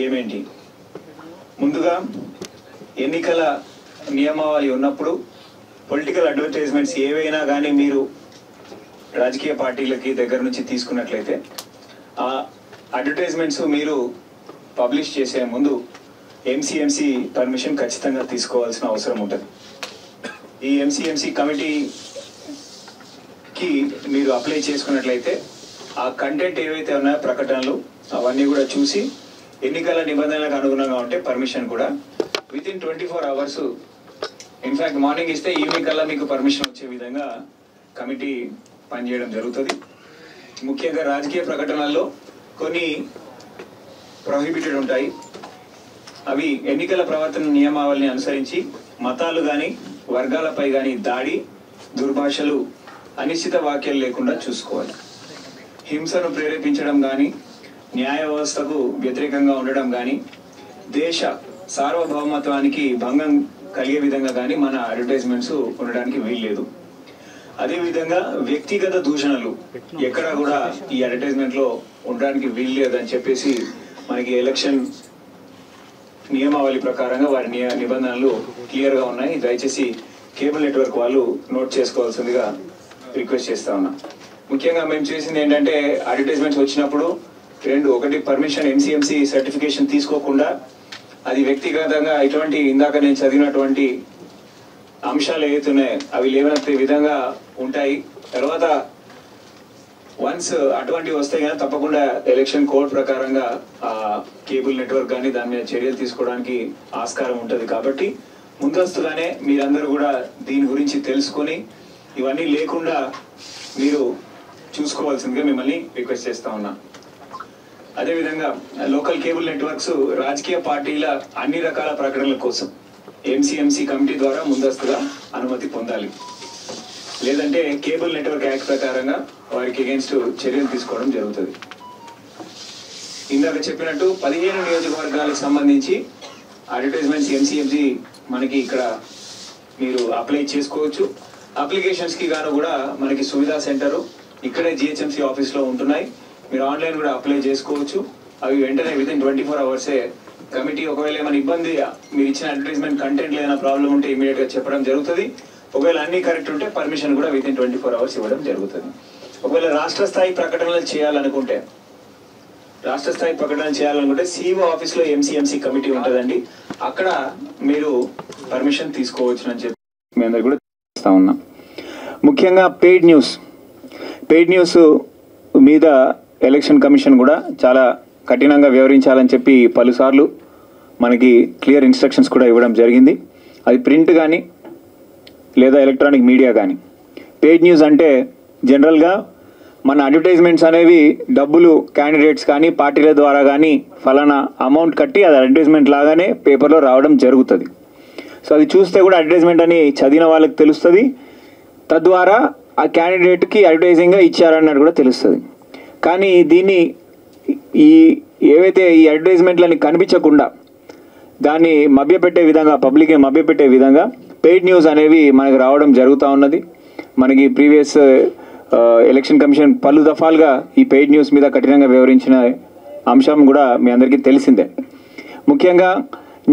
ఏమేంటి? ముందుగా ఎన్నికల నియమావళి ఉన్నప్పుడు పొలిటికల్ అడ్వర్టైజ్మెంట్స్ ఏవైనా కానీ మీరు రాజకీయ పార్టీలకి దగ్గర నుంచి తీసుకున్నట్లయితే ఆ అడ్వర్టైజ్మెంట్స్ మీరు పబ్లిష్ చేసే ముందు ఎంసీఎంసీ పర్మిషన్ ఖచ్చితంగా తీసుకోవాల్సిన అవసరం ఉంటుంది. ఈ ఎంసీఎంసీ కమిటీకి మీరు అప్లై చేసుకున్నట్లయితే ఆ కంటెంట్ ఏవైతే ఉన్నాయో ప్రకటనలు అవన్నీ కూడా చూసి ఎన్నికల నిబంధనలకు అనుగుణంగా ఉంటే పర్మిషన్ కూడా వితిన్ 24 hours, ఇన్ఫ్యాక్ట్ మార్నింగ్ ఇస్తే ఈవినింగ్ కల్లా మీకు పర్మిషన్ వచ్చే విధంగా కమిటీ పనిచేయడం జరుగుతుంది. ముఖ్యంగా రాజకీయ ప్రకటనల్లో కొన్ని ప్రొహిబిటెడ్ ఉంటాయి. అవి ఎన్నికల ప్రవర్తన నియమావళిని అనుసరించి మతాలు కానీ వర్గాలపై కానీ దాడి, దుర్భాషలు, అనిశ్చిత వాక్యాలు లేకుండా చూసుకోవాలి. హింసను ప్రేరేపించడం కానీ, న్యాయ వ్యవస్థకు వ్యతిరేకంగా ఉండడం కానీ, దేశ సార్వభౌమత్వానికి భంగం కలిగే విధంగా కానీ మన అడ్వర్టైజ్మెంట్స్ ఉండడానికి వీల్లేదు. అదేవిధంగా వ్యక్తిగత దూషణలు ఎక్కడా కూడా ఈ అడ్వర్టైజ్మెంట్ లో ఉండడానికి వీల్లేదు అని చెప్పేసి మనకి ఎలక్షన్ నియమావళి ప్రకారంగా వారి నిబంధనలు క్లియర్ గా ఉన్నాయి. దయచేసి కేబుల్ నెట్వర్క్ వాళ్ళు నోట్ చేసుకోవాల్సిందిగా రిక్వెస్ట్ చేస్తా ఉన్నా. ముఖ్యంగా మేము చేసింది ఏంటంటే అడ్వర్టైజ్మెంట్స్ వచ్చినప్పుడు ఒకటి పర్మిషన్ ఎంసీఎంసీ సర్టిఫికేషన్ తీసుకోకుండా అది వ్యక్తిగతంగా ఇటువంటి ఇందాక నేను చదివినటువంటి అంశాలు ఏవైతున్నాయి అవి లేవనెత్తే విధంగా ఉంటాయి. తర్వాత వన్స్ అటువంటివి వస్తే కానీ తప్పకుండా ఎలక్షన్ కోడ్ ప్రకారంగా కేబుల్ నెట్వర్క్ కానీ దాని మీద చర్యలు తీసుకోవడానికి ఆస్కారం ఉంటుంది. కాబట్టి ముందస్తుగానే మీరందరూ కూడా దీని గురించి తెలుసుకొని ఇవన్నీ లేకుండా మీరు చూసుకోవాల్సిందిగా మిమ్మల్ని రిక్వెస్ట్ చేస్తా ఉన్నా. అదేవిధంగా లోకల్ కేబుల్ నెట్వర్క్స్ రాజకీయ పార్టీల అన్ని రకాల ప్రకటనల కోసం ఎంసీఎంసీ కమిటీ ద్వారా ముందస్తుగా అనుమతి పొందాలి. లేదంటే కేబుల్ నెట్వర్క్ యాక్ట్ ప్రకారంగా వారికి అగేన్స్ట్ చర్యలు తీసుకోవడం జరుగుతుంది. ఇందాక చెప్పినట్టు 15 నియోజకవర్గాలకు సంబంధించి అడ్వర్టైజ్మెంట్స్ ఎంసీఎంసీ మనకి ఇక్కడ మీరు అప్లై చేసుకోవచ్చు. అప్లికేషన్స్ కి గాను కూడా మనకి సువిధా సెంటర్ ఇక్కడే జిహెచ్ఎంసీ ఆఫీస్ లో ఉంటున్నాయి. మీరు ఆన్లైన్ కూడా అప్లై చేసుకోవచ్చు. అవి వెంటనే వితిన్ 24 hours కమిటీ ఒకవేళ ఏమైనా ఇబ్బంది మీరు ఇచ్చిన అడ్వర్టైజ్మెంట్ కంటెంట్ ఏదైనా ప్రాబ్లం ఉంటే ఇమీడియట్ గా చెప్పడం జరుగుతుంది. ఒకవేళ అన్ని కరెక్ట్ ఉంటే పర్మిషన్ కూడా వితిన్ 24 hours ఇవ్వడం జరుగుతుంది. ఒకవేళ రాష్ట్ర స్థాయి ప్రకటనలు చేయాలనుకుంటే సిఇఓ ఆఫీస్ లో ఎంసీఎంసీ కమిటీ ఉంటుందండి. అక్కడ మీరు పర్మిషన్ తీసుకోవచ్చు అని చెప్పి మీ అందరు కూడా చేస్తా ఉన్నాం. ముఖ్యంగా పెయిడ్ న్యూస్ మీద ఎలక్షన్ కమిషన్ కూడా చాలా కఠినంగా వ్యవహరించాలని చెప్పి పలుసార్లు మనకి క్లియర్ ఇన్స్ట్రక్షన్స్ కూడా ఇవ్వడం జరిగింది. అది ప్రింట్ కానీ లేదా ఎలక్ట్రానిక్ మీడియా కానీ. పెయిడ్ న్యూస్ అంటే జనరల్గా మన అడ్వర్టైజ్మెంట్స్ అనేవి డబ్బులు క్యాండిడేట్స్ కానీ పార్టీల ద్వారా కానీ ఫలానా అమౌంట్ కట్టి అది అడ్వర్టైజ్మెంట్ లాగానే పేపర్లో రావడం జరుగుతుంది. సో అది చూస్తే కూడా అడ్వర్టైజ్మెంట్ అని చదివిన వాళ్ళకి తెలుస్తుంది. తద్వారా ఆ క్యాండిడేట్కి అడ్వర్టైజింగ్గా ఇచ్చారన్నట్టు కూడా తెలుస్తుంది. కానీ దీన్ని ఏవైతే ఈ అడ్వర్టైజ్మెంట్లని కనిపించకుండా దాన్ని మభ్యపెట్టే విధంగా పబ్లిక్ని మభ్యపెట్టే విధంగా పెయిడ్ న్యూస్ అనేవి మనకు రావడం జరుగుతూ ఉన్నది. మనకి ప్రీవియస్ ఎలక్షన్ కమిషన్ పలు దఫాలుగా ఈ పెయిడ్ న్యూస్ మీద కఠినంగా వ్యవహరించిన అంశం కూడా మీ అందరికీ తెలిసిందే. ముఖ్యంగా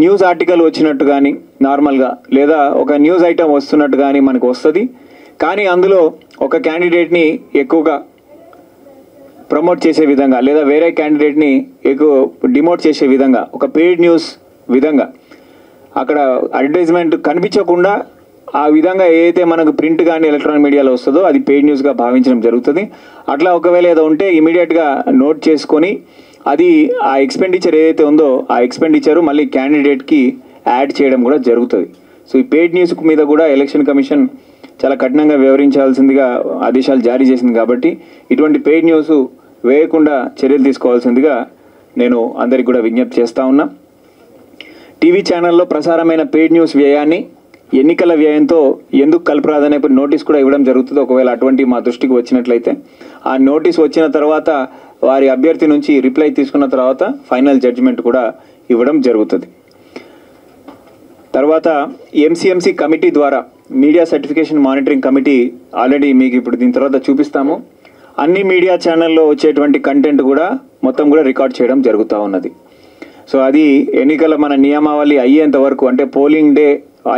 న్యూస్ ఆర్టికల్ వచ్చినట్టు కానీ నార్మల్గా లేదా ఒక న్యూస్ ఐటమ్ వస్తున్నట్టు కానీ మనకు వస్తుంది. కానీ అందులో ఒక క్యాండిడేట్ని ఎక్కువగా ప్రమోట్ చేసే విధంగా లేదా వేరే క్యాండిడేట్ని ఎక్కువ డిమోట్ చేసే విధంగా ఒక పెయిడ్ న్యూస్ విధంగా అక్కడ అడ్వర్టైజ్మెంట్ కనిపించకుండా ఆ విధంగా ఏదైతే మనకు ప్రింట్ కానీ ఎలక్ట్రానిక్ మీడియాలో వస్తుందో అది పెయిడ్ న్యూస్గా భావించడం జరుగుతుంది. అట్లా ఒకవేళ ఏదో ఉంటే ఇమీడియట్గా నోట్ చేసుకొని అది ఆ ఎక్స్పెండిచర్ ఏదైతే ఉందో ఆ ఎక్స్పెండిచరు మళ్ళీ క్యాండిడేట్కి యాడ్ చేయడం కూడా జరుగుతుంది. సో ఈ పెయిడ్ న్యూస్ మీద కూడా ఎలక్షన్ కమిషన్ చాలా కఠినంగా వ్యవహరించాల్సిందిగా ఆదేశాలు జారీ చేసింది. కాబట్టి ఇటువంటి పెయిడ్ న్యూస్ వేయకుండా చర్యలు తీసుకోవాల్సిందిగా నేను అందరికి కూడా విజ్ఞప్తి చేస్తూ ఉన్నా. టీవీ ఛానల్లో ప్రసారమైన పెయిడ్ న్యూస్ వ్యయాన్ని ఎన్నికల వ్యయంతో ఎందుకు కలపరాదనే నోటీస్ కూడా ఇవ్వడం జరుగుతుంది. ఒకవేళ అటువంటి మా దృష్టికి వచ్చినట్లయితే ఆ నోటీస్ వచ్చిన తర్వాత వారి అభ్యర్థి నుంచి రిప్లై తీసుకున్న తర్వాత ఫైనల్ జడ్జిమెంట్ కూడా ఇవ్వడం జరుగుతుంది. తర్వాత ఎంసీఎంసీ కమిటీ ద్వారా media certification monitoring committee already మీకు ఇప్పుడు దీని తర్వాత చూపిస్తాము. అన్ని మీడియా ఛానల్లో వచ్చేటువంటి కంటెంట్ కూడా మొత్తం కూడా రికార్డ్ చేయడం జరుగుతూ ఉన్నది. సో అది ఎన్నికల మన నియమావళి అయ్యేంత వరకు, అంటే పోలింగ్ డే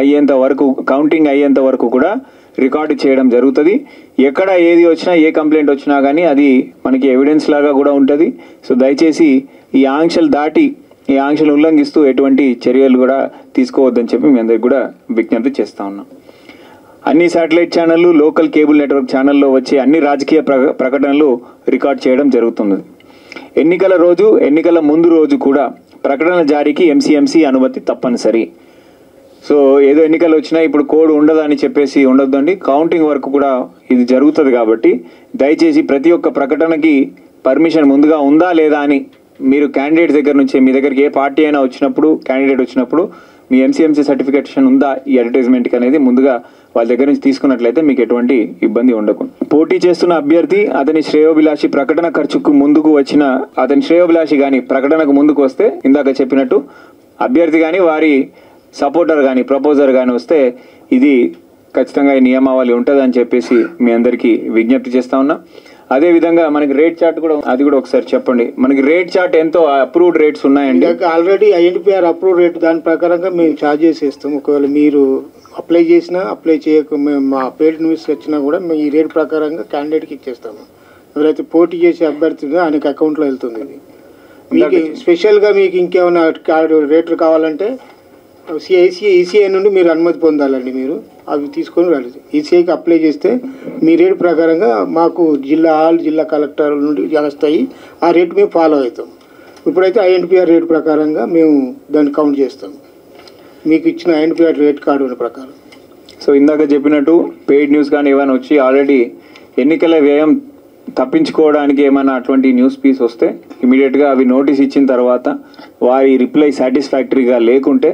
అయ్యేంత వరకు, కౌంటింగ్ అయ్యేంత వరకు కూడా రికార్డు చేయడం జరుగుతుంది. ఎక్కడ ఏది వచ్చినా, ఏ కంప్లైంట్ వచ్చినా కానీ అది మనకి ఎవిడెన్స్ లాగా కూడా ఉంటుంది. సో దయచేసి ఈ ఆంక్షలు దాటి, ఈ ఆంక్షలు ఉల్లంఘిస్తూ ఎటువంటి చర్యలు కూడా తీసుకోవద్దని చెప్పి మీ అందరికి కూడా విజ్ఞప్తి చేస్తూ ఉన్నాం. అన్ని శాటిలైట్ ఛానళ్ళు, లోకల్ కేబుల్ నెట్వర్క్ ఛానల్లో వచ్చే అన్ని రాజకీయ ప్రకటనలు రికార్డ్ చేయడం జరుగుతుంది. ఎన్నికల రోజు, ఎన్నికల ముందు రోజు కూడా ప్రకటనల జారీకి ఎంసీఎంసీ అనుమతి తప్పనిసరి. సో ఏదో ఎన్నికలు వచ్చినా ఇప్పుడు కోడ్ ఉండదని చెప్పేసి ఉండొద్దండి. కౌంటింగ్ వరకు కూడా ఇది జరుగుతుంది కాబట్టి దయచేసి ప్రతి ఒక్క ప్రకటనకి పర్మిషన్ ముందుగా ఉందా లేదా అని మీరు క్యాండిడేట్ దగ్గర నుంచి, మీ దగ్గరికి ఏ పార్టీ అయినా వచ్చినప్పుడు, క్యాండిడేట్ వచ్చినప్పుడు మీ ఎంసీఎంసీ సర్టిఫికేషన్ ఉందా ఈ అడ్వర్టైజ్మెంట్కి అనేది ముందుగా వాళ్ళ దగ్గర నుంచి తీసుకున్నట్లయితే మీకు ఎటువంటి ఇబ్బంది ఉండదు. పోటీ చేస్తున్న అభ్యర్థి అతని శ్రేయోభిలాషి ప్రకటన ఖర్చుకు ముందుకు వచ్చిన, అతని శ్రేయోభిలాషి కానీ ప్రకటనకు ముందుకు వస్తే, ఇందాక చెప్పినట్టు అభ్యర్థి కానీ వారి సపోర్టర్ కానీ ప్రపోజర్ కానీ వస్తే ఇది ఖచ్చితంగా ఈ నియమావళి ఉంటుందని చెప్పేసి మీ అందరికీ విజ్ఞప్తి చేస్తా ఉన్నా. అదేవిధంగా మనకి రేట్ చార్ట్ కూడా, అది కూడా ఒకసారి చెప్పండి. మనకి రేట్ చార్ట్ ఎంతో అప్రూవ్డ్ రేట్స్ ఉన్నాయండి. ఆల్రెడీ ఐడెంటిఫైఆర్ అప్రూవ్ రేట్ దాని ప్రకారంగా మేము ఛార్జ్ చేసేస్తాం. ఒకవేళ మీరు అప్లై చేసినా, అప్లై చేయక మేము మా పేడ్ న్యూస్ వచ్చినా కూడా మేము ఈ రేట్ ప్రకారంగా క్యాండిడేట్కి ఇచ్చేస్తాము. ఎవరైతే పోటీ చేసే అభ్యర్థిగా ఆయనకి అకౌంట్లో వెళ్తుంది. ఇది మీకు స్పెషల్గా మీకు ఇంకేమైనా రేట్లు కావాలంటే ఈసీఐ నుండి మీరు అనుమతి పొందాలండి. మీరు అవి తీసుకొని వెళ్ళండి. ఈసీఐకి అప్లై చేస్తే మీ రేటు ప్రకారంగా మాకు జిల్లా కలెక్టర్ నుండి వస్తాయి. ఆ రేటు మేము ఫాలో అవుతాం. ఇప్పుడైతే ఐడెంటిఫైఆర్ రేటు ప్రకారంగా మేము దాన్ని కౌంట్ చేస్తాం, మీకు ఇచ్చిన ఐడెంటిఫైఆర్ రేట్ కార్డు ఉన్న ప్రకారం. సో ఇందాక చెప్పినట్టు పెయిడ్ న్యూస్ కానీ ఏమైనా వచ్చి ఆల్రెడీ ఎన్నికల వ్యయం తప్పించుకోవడానికి ఏమైనా అటువంటి న్యూస్ పీస్ వస్తే ఇమీడియట్గా అవి నోటీస్ ఇచ్చిన తర్వాత వారి రిప్లై సాటిస్ఫాక్టరీగా లేకుంటే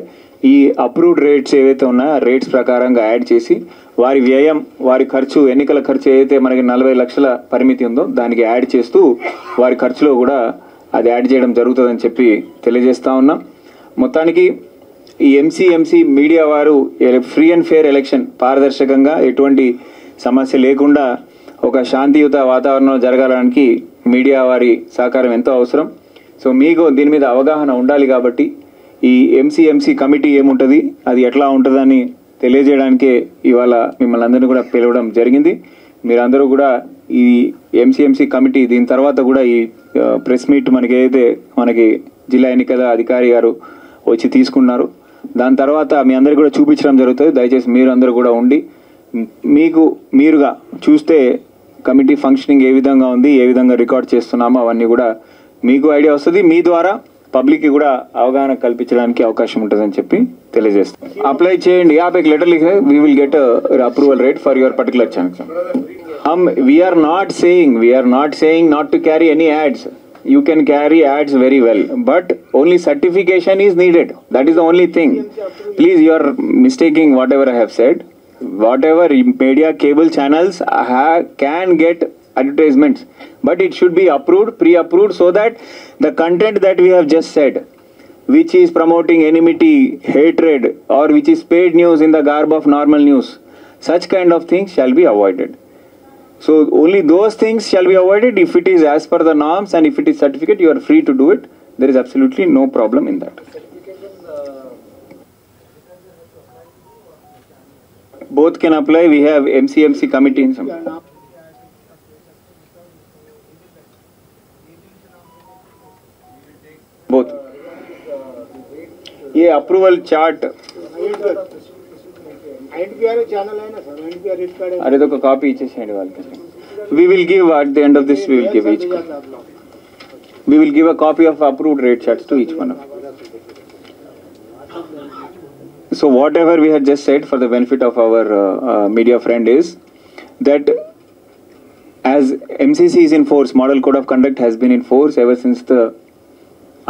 ఈ అప్రూవ్డ్ రేట్స్ ఏవైతే ఉన్నాయో ఆ రేట్స్ ప్రకారంగా యాడ్ చేసి వారి వ్యయం, వారి ఖర్చు, ఎన్నికల ఖర్చు ఏదైతే మనకి 40 లక్షల పరిమితి ఉందో దానికి యాడ్ చేస్తూ వారి ఖర్చులో కూడా అది యాడ్ చేయడం జరుగుతుందని చెప్పి తెలియజేస్తూ ఉన్నాం. మొత్తానికి ఈ ఎంసీఎంసీ మీడియా వారు ఫ్రీ అండ్ ఫెయిర్ ఎలక్షన్ పారదర్శకంగా ఎటువంటి సమస్య లేకుండా ఒక శాంతియుత వాతావరణంలో జరగడానికి మీడియా వారి సహకారం ఎంతో అవసరం. సో మీకు దీని మీద అవగాహన ఉండాలి కాబట్టి ఈ ఎంసీఎంసీ కమిటీ ఏముంటుంది, అది ఎట్లా ఉంటుందని తెలియజేయడానికే ఇవాళ మిమ్మల్ని అందరినీ కూడా పిలవడం జరిగింది. మీరందరూ కూడా ఈ ఎంసీఎంసీ కమిటీ దీని తర్వాత కూడా ఈ ప్రెస్ మీట్ మనకి జిల్లా ఎన్నికల అధికారి గారు వచ్చి తీసుకున్నారు. దాని తర్వాత మీ అందరికీ కూడా చూపించడం జరుగుతుంది. దయచేసి మీరు అందరూ కూడా ఉండి మీరుగా చూస్తే కమిటీ ఫంక్షనింగ్ ఏ విధంగా ఉంది, ఏ విధంగా రికార్డ్ చేస్తున్నామో అవన్నీ కూడా మీకు ఐడియా వస్తుంది. మీ ద్వారా పబ్లిక్కి కూడా అవగాహన కల్పించడానికి అవకాశం ఉంటుందని చెప్పి తెలియజేస్తాం. అప్లై చేయండి. आप एक लेटर लिखे, we will get a approval rate for your particular channel. We are not saying not to carry any ads. You can carry ads very well, but only certification is needed. That is the only thing. Please, you are mistaking whatever I have said. Whatever media cable channels can get advertisements, but it should be approved, pre-approved, so that the content that we have just said, which is promoting enmity, hatred, or which is paid news in the garb of normal news, such kind of things shall be avoided. So only those things shall be avoided. If it is as per the norms and if it is certificate, you are free to do it. There is absolutely no problem in that. Both can apply. We have MCMC committee in some. Both. ये approval chart अरे तो copy इచ్చేసేయండి వాళ్ళకి. We will give at the end of this, we will give each. We will give a copy of approved rate charts to each one of them. So whatever we had just said for the benefit of our media friend is that as MCC is in force, Model Code of Conduct has been in force ever since the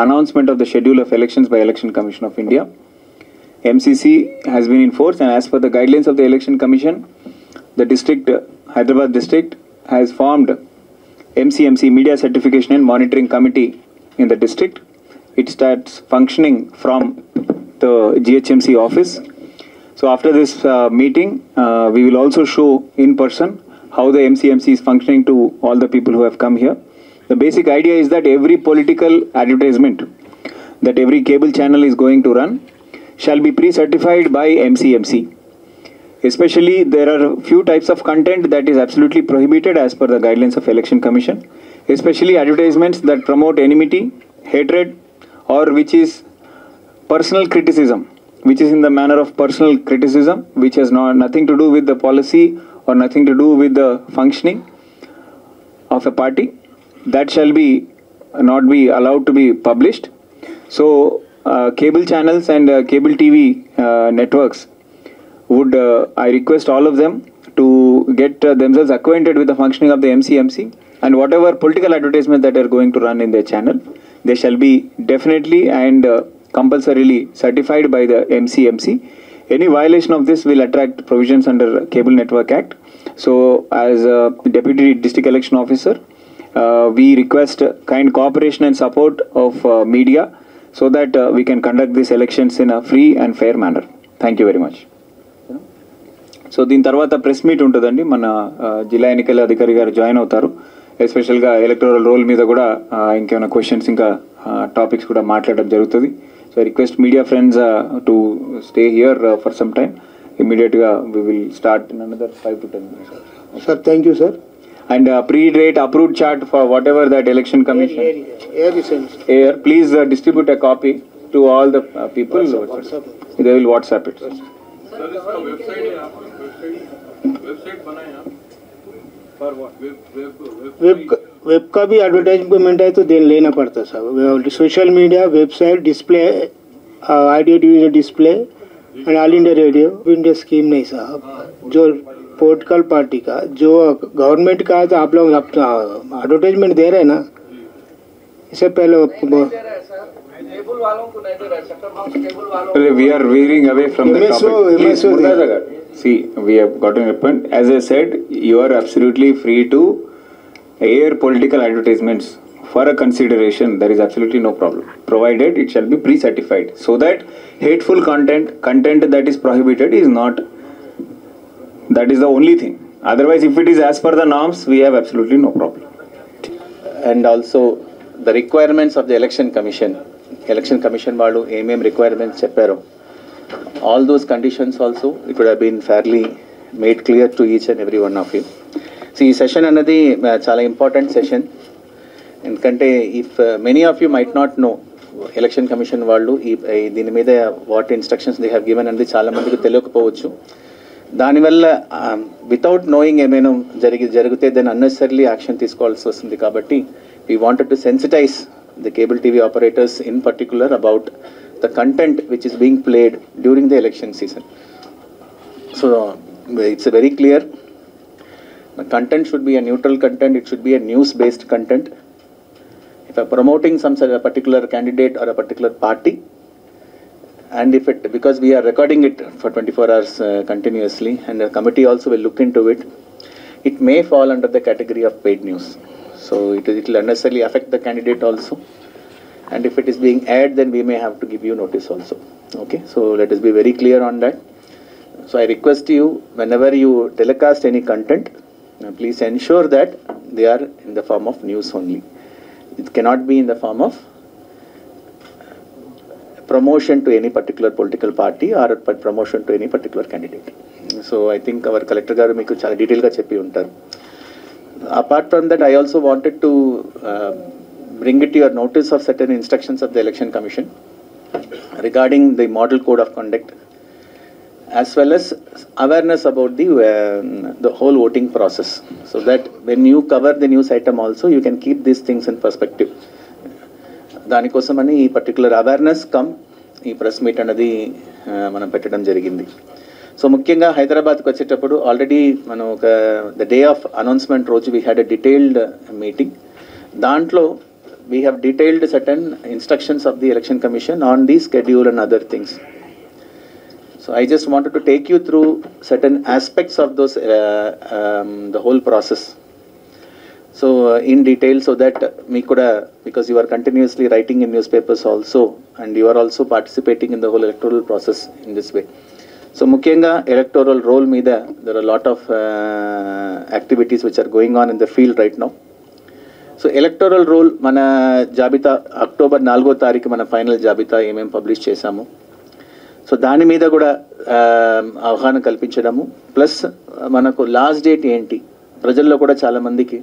announcement of the schedule of elections by Election Commission of India. MCC has been in force, and as per the guidelines of the Election Commission, the district, Hyderabad district, has formed MCMC Media Certification and Monitoring Committee in the district. It starts functioning from the GHMC office. So after this meeting, we will also show in person how the MCMC is functioning to all the people who have come here. The basic idea is that every political advertisement that every cable channel is going to run shall be pre-certified by MCMC. Especially, there are few types of content that is absolutely prohibited as per the guidelines of Election Commission, especially advertisements that promote enmity, hatred, or which is personal criticism, which is in the manner of personal criticism, which has nothing to do with the policy or nothing to do with the functioning of a party, that shall be not be allowed to be published. So cable channels and cable TV networks would I request all of them to get themselves acquainted with the functioning of the MCMC, and whatever political advertisements that are going to run in their channel, they shall be definitely and compulsorily certified by the MCMC. Any violation of this will attract provisions under Cable Network Act. So as Deputy District Election Officer, we request kind cooperation and support of media so that we can conduct these elections in a free and fair manner. Thank you very much. So దీని తర్వాత press meet ఉంటుందండి. మన జిల్లా ఎన్నికల అధికారి గారు join అవుతారు. ఎస్పెషల్గా ఎలక్టోరల్ రోల్ మీద కూడా ఇంకేమైనా క్వశ్చన్స్ ఇంకా టాపిక్స్ కూడా మాట్లాడడం జరుగుతుంది. So request media friends to stay here for some time. ఇమీడియట్గా we will start in another 5 to 10 minutes. Sir thank you sir. And pre-date approved chart for whatever that election commission. Here, please distribute a copy to all the people. WhatsApp. They will WhatsApp it. Sir इसका website बनाया for what web का भी advertisement है तो then लेना पड़ता है साहब. Social media, website, display, audio division display and all India radio. India scheme नहीं साहब, जो पॉलिटिकल पार्टी का जो गवर्नमेंट का है तो आप लोग एडवर्टाइजमेंट दे रहे हैं ना. इससे पहले केबल वालों को नहीं दे रहा sector We are veering away from the topic. Please, see, we have gotten a point. As I said, you are absolutely free to air political advertisements for a consideration. There is absolutely no problem, provided it shall be pre-certified, so that hateful content that is prohibited is not. That is the only thing. Otherwise, if it is as per the norms, we have absolutely no problem. And also the requirements of the election commission వాళ్ళు ఏమేం requirements చెప్పారో, all those conditions also it would have been fairly made clear to each and every one of you. See, ఈ session అన్నది చాలా important session. ఎందుకంటే if many of you might not know, election commission వాళ్ళు దీని మీద what instructions they have given అనేది చాలా మందికి తెలియకపోవచ్చు. దానివల్ల వితౌట్ నోయింగ్ ఏమైనా జరిగితే దాన్ని అన్నెసరీలీ యాక్షన్ తీసుకోవాల్సి వస్తుంది. కాబట్టి we wanted to sensitize the cable TV operators in particular about the content which is being played during the election season. So it's very clear, the content should be a neutral content, it should be a news based content. If you are promoting some particular candidate or a particular party, and if it, because we are recording it for 24 hours continuously, and the committee also will look into it, it may fall under the category of paid news. So it will unnecessarily affect the candidate also, and if it is being aired, then we may have to give you notice also. Okay, so let us be very clear on that. So I request you, whenever you telecast any content, please ensure that they are in the form of news only. It cannot be in the form of promotion to any particular political party or promotion to any particular candidate. So I think our collector garu meeku chaala detail ga cheppi untaru. Apart from that, I also wanted to bring it to your notice of certain instructions of the Election Commission regarding the model code of conduct, as well as awareness about the whole voting process, so that when you cover the news item also, you can keep these things in perspective. దానికోసమని ఈ particular awareness come ఈ press meet అనేది మనం పెట్టడం జరిగింది. So ముఖ్యంగా హైదరాబాద్కి వచ్చేటప్పుడు ఆల్రెడీ మనం ఒక ద డే ఆఫ్ అనౌన్స్మెంట్ రోజు we had a detailed meeting. దాంట్లో we have detailed certain instructions of the election commission on the schedule and other things. So I just wanted to take you through certain aspects of those, the whole process. So in detail, so that because you are continuously writing in newspapers also, and you are also participating in the whole electoral process in this way. So mukyanga electoral role meeda, there are a lot of activities which are going on in the field right now. So electoral roll మన జాబితా October 4వ తారీఖు మన final జాబితా ఏమేమి publish చేశాము. So దాని మీద కూడా అవగాహన కల్పించడము, ప్లస్ మనకు లాస్ట్ డేట్ ఏంటి, ప్రజల్లో కూడా చాలామందికి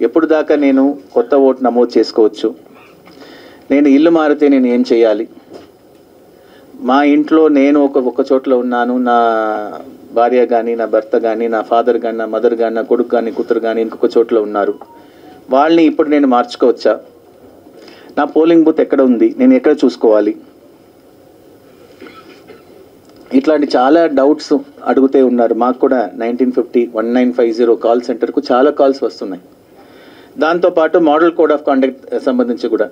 ఎప్పుడు దాకా నేను కొత్త ఓటు నమోదు చేసుకోవచ్చు, నేను ఇల్లు మారితే నేను ఏం చేయాలి, మా ఇంట్లో నేను ఒక చోట్ల ఉన్నాను, నా భార్య కానీ నా భర్త కానీ నా ఫాదర్ కానీ నా మదర్ కానీ నా కొడుకు కానీ కూతురు కానీ ఇంకొక చోట్ల ఉన్నారు, వాళ్ళని ఇప్పుడు నేను మార్చుకోవచ్చా, నా పోలింగ్ బూత్ ఎక్కడ ఉంది, నేను ఎక్కడ చూసుకోవాలి, ఇట్లాంటి చాలా డౌట్స్ అడుగుతూ ఉన్నారు. మాకు కూడా 1950 కాల్ సెంటర్కు చాలా కాల్స్ వస్తున్నాయి. దాంతోపాటు మోడల్ కోడ్ ఆఫ్ కాండక్ట్ సంబంధించి కూడా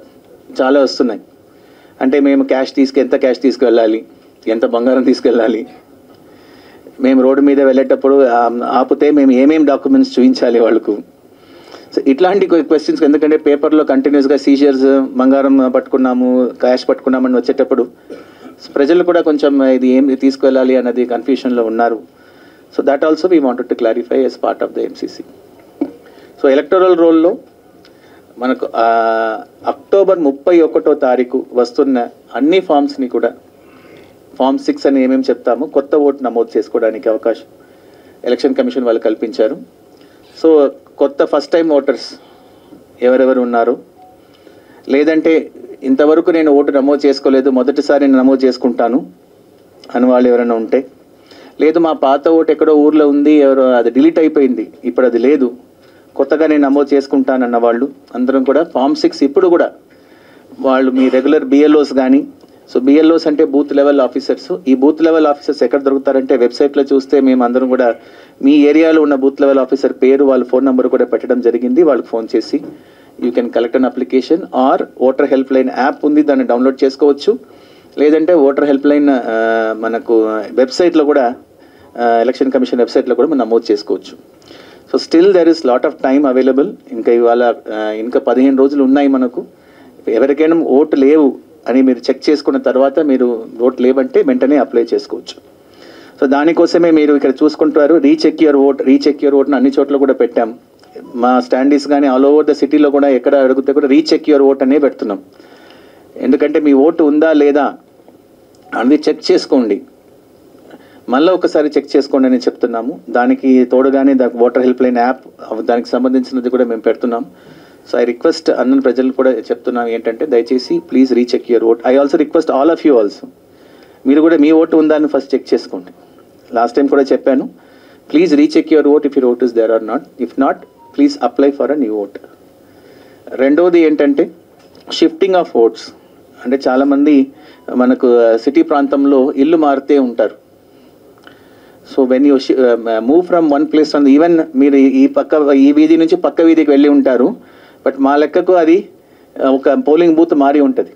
చాలా వస్తున్నాయి. అంటే మేము ఎంత క్యాష్ తీసుకువెళ్ళాలి, ఎంత బంగారం తీసుకెళ్ళాలి, మేము రోడ్డు మీద వెళ్ళేటప్పుడు ఆపితే మేము ఏమేమి డాక్యుమెంట్స్ చూపించాలి వాళ్ళకు. సో ఇట్లాంటి క్వశ్చన్స్, ఎందుకంటే పేపర్లో కంటిన్యూస్గా సీజర్స్, బంగారం పట్టుకున్నాము, క్యాష్ పట్టుకున్నామని వచ్చేటప్పుడు ప్రజలు కూడా కొంచెం ఇది ఏం తీసుకువెళ్ళాలి అన్నది కన్ఫ్యూషన్లో ఉన్నారు. So that also we wanted to clarify as part of the MCC. So electoral రోల్లో మనకు అక్టోబర్ 31వ తారీఖు వస్తున్న అన్ని ఫామ్స్ని కూడా ఫామ్ 6 అని ఏమేమి చెప్తాము, కొత్త ఓటు నమోదు చేసుకోవడానికి అవకాశం ఎలక్షన్ కమిషన్ వాళ్ళు కల్పించారు. సో కొత్త ఫస్ట్ టైం ఓటర్స్ ఎవరెవరు ఉన్నారు, లేదంటే ఇంతవరకు నేను ఓటు నమోదు చేసుకోలేదు, మొదటిసారి నేను నమోదు చేసుకుంటాను అని వాళ్ళు ఎవరైనా ఉంటే, లేదు మా పాత ఓటు ఎక్కడో ఊర్లో ఉంది, ఎవరో అది డిలీట్ అయిపోయింది, ఇప్పుడు అది లేదు, కొత్తగా నేను నమోదు చేసుకుంటానన్న వాళ్ళు అందరం కూడా ఫామ్ 6 ఇప్పుడు కూడా వాళ్ళు మీ రెగ్యులర్ బిఎల్ఓస్ కానీ, సో బిఎల్ఓస్ అంటే బూత్ లెవెల్ ఆఫీసర్స్, ఈ బూత్ లెవెల్ ఆఫీసర్స్ ఎక్కడ దొరుకుతారంటే వెబ్సైట్లో చూస్తే మేము అందరం కూడా మీ ఏరియాలో ఉన్న బూత్ లెవెల్ ఆఫీసర్ పేరు, వాళ్ళ ఫోన్ నెంబర్ కూడా పెట్టడం జరిగింది. వాళ్ళకి ఫోన్ చేసి you can collect an application or voter help line app ఉంది, దాన్ని డౌన్లోడ్ చేసుకోవచ్చు. లేదంటే ఓటర్ హెల్ప్ లైన్ మనకు వెబ్సైట్లో కూడా ఎలక్షన్ కమిషన్ వెబ్సైట్లో కూడా మనం నమోదు చేసుకోవచ్చు. So still there is lot of time available. ఇంకా 15 రోజులు ఉన్నాయి మనకు. ఎవరికైనా ఓటు లేవు అని మీరు చెక్ చేసుకున్న తర్వాత మీరు ఓటు లేవంటే వెంటనే అప్లై చేసుకోవచ్చు. సో దానికోసమే మీరు ఇక్కడ చూసుకుంటారు రీచెక్ యువర్ ఓట్ని అన్ని చోట్ల కూడా పెట్టాం. మా స్టాండీస్ కానీ ఆల్ ఓవర్ ద సిటీలో కూడా ఎక్కడ అడిగితే కూడా రీచెక్ యువర్ ఓట్ అనే పెడుతున్నాం. ఎందుకంటే మీ ఓటు ఉందా లేదా అనేది చెక్ చేసుకోండి, మళ్ళీ ఒకసారి చెక్ చేసుకోండి అని చెప్తున్నాము. దానికి తోడుగానే ఓటర్ హెల్ప్ లైన్ యాప్ దానికి సంబంధించినది కూడా మేము పెడుతున్నాం. సో ఐ రిక్వెస్ట్ అన్న ప్రజలు కూడా చెప్తున్నాం ఏంటంటే దయచేసి please recheck your vote. I also request all of you also, మీరు కూడా మీ ఓటు ఉందా అని ఫస్ట్ చెక్ చేసుకోండి. లాస్ట్ టైం కూడా చెప్పాను, please recheck your vote if your vote is there or not. If not please apply for a new vote. రెండవది ఏంటంటే షిఫ్టింగ్ ఆఫ్ ఓట్స్. అంటే చాలామంది మనకు సిటీ ప్రాంతంలో ఇల్లు మారుతూ ఉంటారు. So when you move from one place from even మీరు ఈ వీధి నుంచి పక్క వీధికి వెళ్ళి ఉంటారు, బట్ మా లెక్కకు అది ఒక పోలింగ్ బూత్ మారి ఉంటుంది.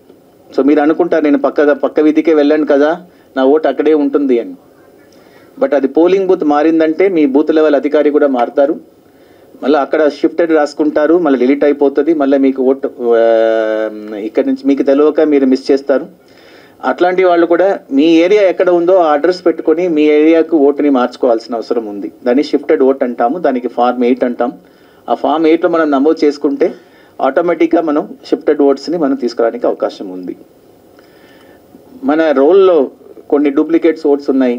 సో మీరు అనుకుంటారు నేను పక్క వీధికే వెళ్ళాను కదా, నా ఓటు అక్కడే ఉంటుంది అని. బట్ అది పోలింగ్ బూత్ మారిందంటే మీ బూత్ లెవెల్ అధికారి కూడా మారుతారు, మళ్ళీ అక్కడ షిఫ్టెడ్ రాసుకుంటారు, మళ్ళీ డిలీట్ అయిపోతుంది, మళ్ళీ మీకు ఓటు ఇక్కడ నుంచి మీకు తెలియక మీరు మిస్ చేస్తారు. అట్లాంటి వాళ్ళు కూడా మీ ఏరియా ఎక్కడ ఉందో ఆ అడ్రస్ పెట్టుకొని మీ ఏరియాకు ఓటుని మార్చుకోవాల్సిన అవసరం ఉంది. దాన్ని షిఫ్టెడ్ ఓట్ అంటాము, దానికి ఫార్మ్ 8 అంటాం. ఆ ఫార్మ్ 8లో మనం నమోదు చేసుకుంటే ఆటోమేటిక్గా మనం షిఫ్టెడ్ ఓట్స్ని మనం తీసుకురావడానికి అవకాశం ఉంది. మన రోల్లో కొన్ని డూప్లికేట్స్ ఓట్స్ ఉన్నాయి,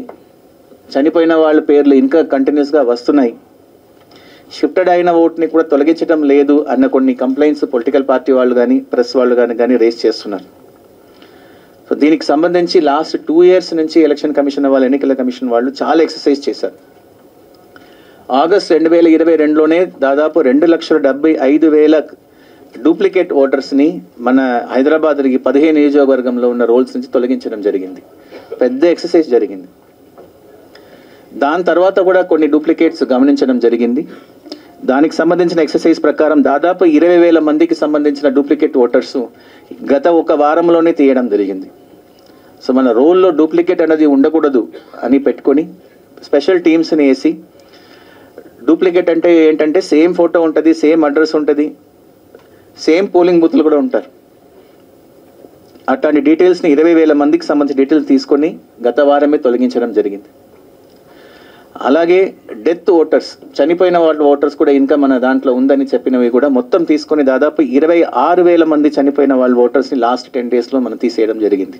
చనిపోయిన వాళ్ళ పేర్లు ఇంకా కంటిన్యూస్గా వస్తున్నాయి. షిఫ్టెడ్ అయిన ఓట్ని కూడా తొలగించడం లేదు అన్న కొన్ని కంప్లైంట్స్ పొలిటికల్ పార్టీ వాళ్ళు కానీ ప్రెస్ వాళ్ళు కానీ రేస్ చేస్తున్నారు. సో దీనికి సంబంధించి లాస్ట్ 2 years నుంచి ఎలక్షన్ కమిషన్ వాళ్ళు, ఎన్నికల కమిషన్ వాళ్ళు చాలా ఎక్సర్సైజ్ చేశారు. ఆగస్ట్ 2022లోనే దాదాపు 2,75,000 డూప్లికేట్ ఓటర్స్ని మన హైదరాబాద్కి 15 నియోజకవర్గంలో ఉన్న రోల్స్ నుంచి తొలగించడం జరిగింది. పెద్ద ఎక్సర్సైజ్ జరిగింది. దాని తర్వాత కూడా కొన్ని డూప్లికేట్స్ గమనించడం జరిగింది. దానికి సంబంధించిన ఎక్సర్సైజ్ ప్రకారం దాదాపు 20,000 మందికి సంబంధించిన డూప్లికేట్ ఓటర్స్ గత 1 వారంలోనే తీయడం జరిగింది. సో మన రోల్లో డూప్లికేట్ అనేది ఉండకూడదు అని పెట్టుకొని స్పెషల్ టీమ్స్ని వేసి, డూప్లికేట్ అంటే ఏంటంటే సేమ్ ఫోటో ఉంటుంది, సేమ్ అడ్రస్ ఉంటుంది, సేమ్ పోలింగ్ బూత్లు కూడా ఉంటారు. అట్లాంటి డీటెయిల్స్ని 20,000 మందికి సంబంధించిన డీటెయిల్స్ తీసుకొని గత వారమే తొలగించడం జరిగింది. అలాగే డెత్ ఓటర్స్, చనిపోయిన వాళ్ళ ఓటర్స్ కూడా ఇంకా మన దాంట్లో ఉందని చెప్పినవి కూడా మొత్తం తీసుకొని దాదాపు 26,000 మంది చనిపోయిన వాళ్ళ ఓటర్స్ని లాస్ట్ 10 daysలో మనం తీసేయడం జరిగింది.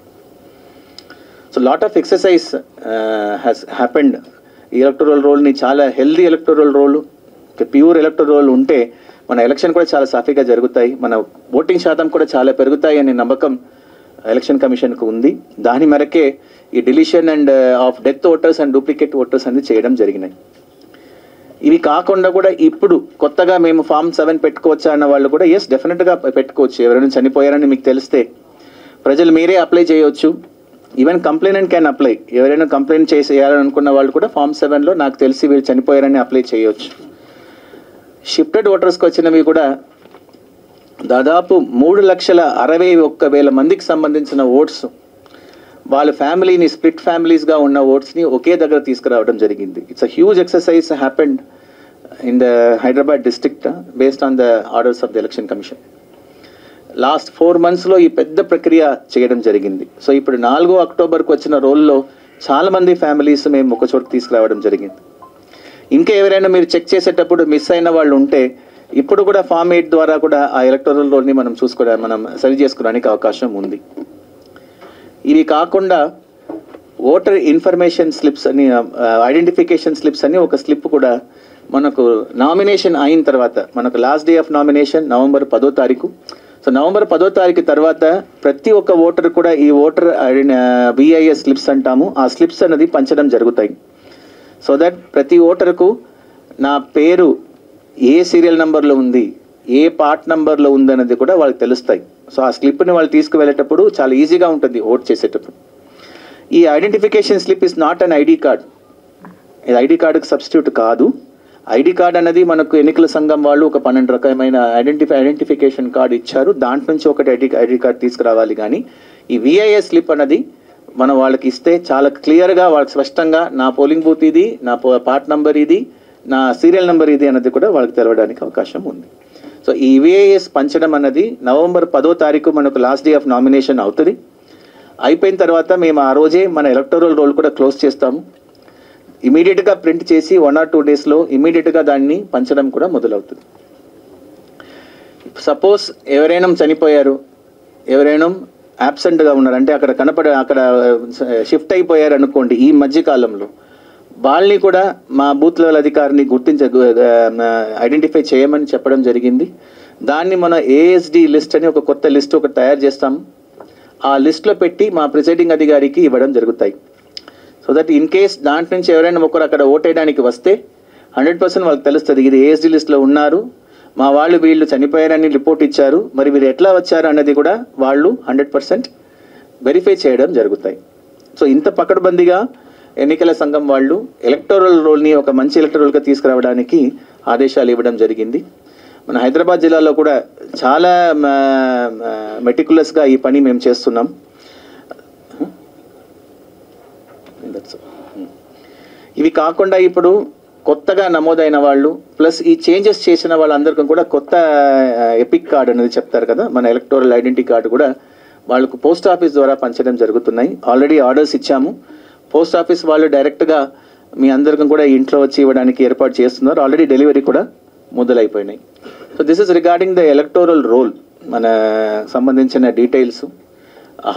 So lot of exercise has happened. ఈ ఎలక్టోరల్ రోల్ని చాలా healthy electoral roll, pure electoral roll ఉంటే మన ఎలక్షన్ కూడా చాలా సాఫీగా జరుగుతాయి, మన ఓటింగ్ శాతం కూడా చాలా పెరుగుతాయి అనే నమ్మకం ఎలక్షన్ కమిషన్కు ఉంది. దాని మేరకే ఈ deletion and of death voters and duplicate voters అనేది చేయడం జరిగినాయి. ఇవి కాకుండా కూడా ఇప్పుడు కొత్తగా మేము ఫామ్ 7 పెట్టుకోవచ్చా అన్న వాళ్ళు కూడా ఎస్ డెఫినెట్గా పెట్టుకోవచ్చు. ఎవరైనా చనిపోయారని మీకు తెలిస్తే ప్రజలు మీరే అప్లై చేయవచ్చు. Even complainant can apply. ఎవరైనా కంప్లైంట్ చేయాలనుకున్న వాళ్ళు కూడా ఫామ్ 7లో నాకు తెలిసి వీళ్ళు చనిపోయారని అప్లై చేయవచ్చు. షిఫ్టెడ్ ఓటర్స్కి వచ్చినవి కూడా దాదాపు 3,61,000 మందికి సంబంధించిన ఓట్స్, వాళ్ళ ఫ్యామిలీని స్ప్లిట్ ఫ్యామిలీస్గా ఉన్న ఓట్స్ని ఒకే దగ్గర తీసుకురావడం జరిగింది. It's a huge exercise happened in the Hyderabad district based on the orders of the election commission. Last 4 monthsలో ఈ పెద్ద ప్రక్రియ చేయడం జరిగింది. సో ఇప్పుడు 4 అక్టోబర్కి వచ్చిన రోల్లో చాలామంది ఫ్యామిలీస్ మేము ఒక చోట తీసుకురావడం జరిగింది. ఇంకా ఎవరైనా మీరు చెక్ చేసేటప్పుడు మిస్ అయిన వాళ్ళు ఉంటే ఇప్పుడు కూడా ఫామ్ 8 ద్వారా కూడా ఆ ఎలక్టోరల్ రోల్ని మనం సరి చేసుకోవడానికి అవకాశం ఉంది. ఇవి కాకుండా ఓటర్ ఇన్ఫర్మేషన్ స్లిప్స్ అని, ఐడెంటిఫికేషన్ స్లిప్స్ అని ఒక స్లిప్ కూడా మనకు నామినేషన్ అయిన తర్వాత, మనకు last day of nomination November 10వ తారీఖు. సో November 10వ తారీఖు తర్వాత ప్రతి ఒక్క ఓటర్ కూడా ఈ ఓటర్ విఐఎస్ స్లిప్స్ అంటాము, ఆ స్లిప్స్ అనేది పంచడం జరుగుతాయి. సో దట్ ప్రతి ఓటర్కు నా పేరు ఏ సీరియల్ నెంబర్లో ఉంది, ఏ పార్ట్ నెంబర్లో ఉంది అనేది కూడా వాళ్ళకి తెలుస్తాయి. సో ఆ స్లిప్ని వాళ్ళు తీసుకువెళ్ళేటప్పుడు చాలా ఈజీగా ఉంటుంది ఓట్ చేసేటప్పుడు. ఈ identification slip is not an ID card. ఇది ఐడి కార్డుకి సబ్స్టిట్యూట్ కాదు. ఐడి కార్డ్ అనేది మనకు ఎన్నికల సంఘం వాళ్ళు ఒక 12 రకమైన ఐడెంటిఫికేషన్ కార్డు ఇచ్చారు. దాంట్ నుంచి ఒకటి ఐడి కార్డ్ తీసుకురావాలి. కానీ ఈ విఐఎస్ స్లిప్ అనేది మనం వాళ్ళకి ఇస్తే చాలా క్లియర్గా వాళ్ళకి స్పష్టంగా నా పోలింగ్ బూత్ ఇది, నా పార్ట్ నెంబర్ ఇది, నా సీరియల్ నెంబర్ ఇది అన్నది కూడా వాళ్ళకి తెలవడానికి అవకాశం ఉంది. సో ఈ విఐఎస్ పంచడం అన్నది November 10వ తారీఖు మనకు లాస్ట్ డే ఆఫ్ నామినేషన్ అవుతుంది. అయిపోయిన తర్వాత మేము ఆ రోజే మన ఎలక్టోరల్ రోల్ కూడా క్లోజ్ చేస్తాము. ఇమీడియట్గా ప్రింట్ చేసి 1 or 2 daysలో ఇమీడియట్గా దాన్ని పంచడం కూడా మొదలవుతుంది. సపోజ్ ఎవరైనా చనిపోయారు, ఎవరైనా యాబ్సెంట్గా ఉన్నారు అంటే అక్కడ షిఫ్ట్ అయిపోయారు అనుకోండి, ఈ మధ్యకాలంలో వాళ్ళని కూడా మా బూత్ లెవెల్ అధికారిని ఐడెంటిఫై చేయమని చెప్పడం జరిగింది. దాన్ని మన ఏఎస్డి లిస్ట్ అని ఒక కొత్త లిస్ట్ ఒకటి తయారు చేస్తాము. ఆ లిస్ట్లో పెట్టి మా ప్రిసైడింగ్ అధికారికి ఇవ్వడం జరుగుతాయి. సో దట్ ఇన్ కేస్ దాంట్ నుంచి ఎవరైనా ఒకరు అక్కడ ఓటేయడానికి వస్తే 100% వాళ్ళకి తెలుస్తుంది ఇది ఏఎస్డి లిస్ట్లో ఉన్నారు, మా వాళ్ళు వీళ్ళు చనిపోయారని రిపోర్ట్ ఇచ్చారు, మరి వీరు ఎట్లా వచ్చారు అన్నది కూడా వాళ్ళు 100% వెరిఫై చేయడం జరుగుతాయి. సో ఇంత పకడ్బందీగా ఎన్నికల సంఘం వాళ్ళు ఎలక్టోరల్ రోల్ని ఒక మంచి ఎలక్టోరల్గా తీసుకురావడానికి ఆదేశాలు ఇవ్వడం జరిగింది. మన హైదరాబాద్ జిల్లాలో కూడా చాలా మెటిక్యులస్గా ఈ పని మేము చేస్తున్నాం. ఇవి కాకుండా ఇప్పుడు కొత్తగా నమోదైన వాళ్ళు ప్లస్ ఈ చేంజెస్ చేసిన వాళ్ళందరికీ కూడా కొత్త ఎపిక్ కార్డ్ అనేది చెప్తారు కదా, మన ఎలక్టోరల్ ఐడెంటిటీ కార్డు కూడా వాళ్ళకు పోస్ట్ ఆఫీస్ ద్వారా పంచడం జరుగుతున్నాయి. ఆల్రెడీ ఆర్డర్స్ ఇచ్చాము. పోస్ట్ ఆఫీస్ వాళ్ళు డైరెక్ట్గా మీ అందరికీ కూడా ఇంట్లో వచ్చి ఇవ్వడానికి ఏర్పాటు చేస్తున్నారు. ఆల్రెడీ డెలివరీ కూడా మొదలైపోయినాయి. So this is regarding the electoral roll, మన సంబంధించిన details,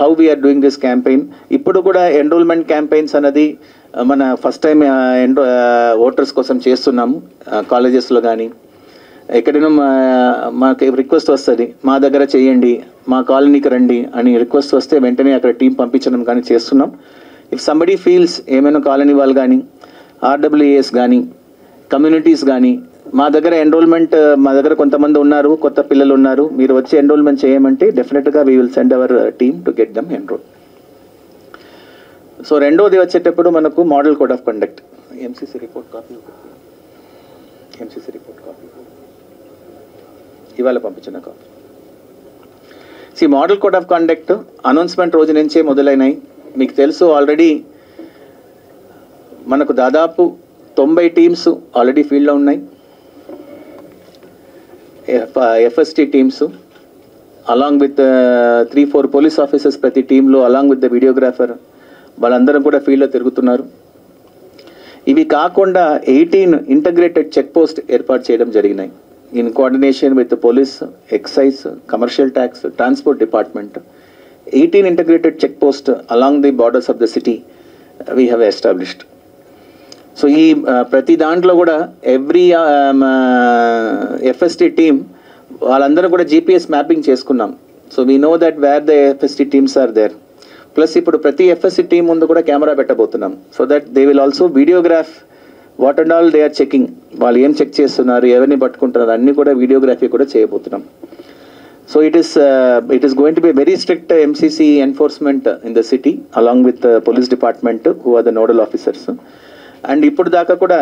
how we are doing this campaign. ఇప్పుడు కూడా ఎన్రోల్మెంట్ క్యాంపెయిన్స్ అనేది మన ఫస్ట్ టైం ఓటర్స్ కోసం చేస్తున్నాము. కాలేజెస్లో కానీ ఎక్కడైనా మాకు రిక్వెస్ట్ వస్తుంది, మా దగ్గర చేయండి, మా కాలనీకి రండి అని రిక్వెస్ట్ వస్తే వెంటనే అక్కడ టీం పంపించడం కానీ చేస్తున్నాం. ఇఫ్ సంబడీ ఫీల్స్ ఏమైనా కాలనీ వాళ్ళు కానీ ఆర్డబ్ల్యూఏఎస్ కానీ కమ్యూనిటీస్ కానీ మా దగ్గర ఎన్రోల్మెంట్, మా దగ్గర కొంతమంది ఉన్నారు, కొత్త పిల్లలు ఉన్నారు, మీరు వచ్చి ఎన్రోల్మెంట్ చేయమంటే డెఫినెట్గా we will send our team to get them enrol. So రెండోది వచ్చేటప్పుడు మనకు model code of conduct, MCC report copy ఇవాళ పంపించిన copy. Model code of conduct announcement రోజు నుంచే మొదలైనాయి. మీకు తెలుసు ఆల్రెడీ మనకు దాదాపు 90 టీమ్స్ ఆల్రెడీ ఫీల్డ్లో ఉన్నాయి. FST teams along with 3-4 police officers ప్రతి టీంలో, అలాంగ్ విత్ ద వీడియోగ్రాఫర్, వాళ్ళందరం కూడా ఫీల్డ్లో తిరుగుతున్నారు. ఇవి కాకుండా 18 ఇంటగ్రేటెడ్ చెక్ పోస్ట్ ఏర్పాటు చేయడం జరిగినాయి. In coordination with police, excise, commercial tax, transport department, 18 integrated check posts along the borders of the city we have established. So ఈ ప్రతి దాంట్లో కూడా ఎవ్రీ ఎఫ్ఎస్టీ టీమ్ వాళ్ళందరూ కూడా జీపీఎస్ మ్యాపింగ్ చేసుకున్నాం. So we know that where the FST teams are there. Plus ఇప్పుడు ప్రతి FST team ముందు కూడా కెమెరా పెట్టబోతున్నాం. So that they will also videograph what and all they are checking, వాళ్ళు ఏం చెక్ చేస్తున్నారు, ఎవరిని పట్టుకుంటున్నారు, అన్నీ కూడా వీడియోగ్రఫీ కూడా చేయబోతున్నాం. So it is going to be a very strict MCC enforcement in the city along with the police department who are the nodal officers. And ఇప్పుడు దాకా కూడా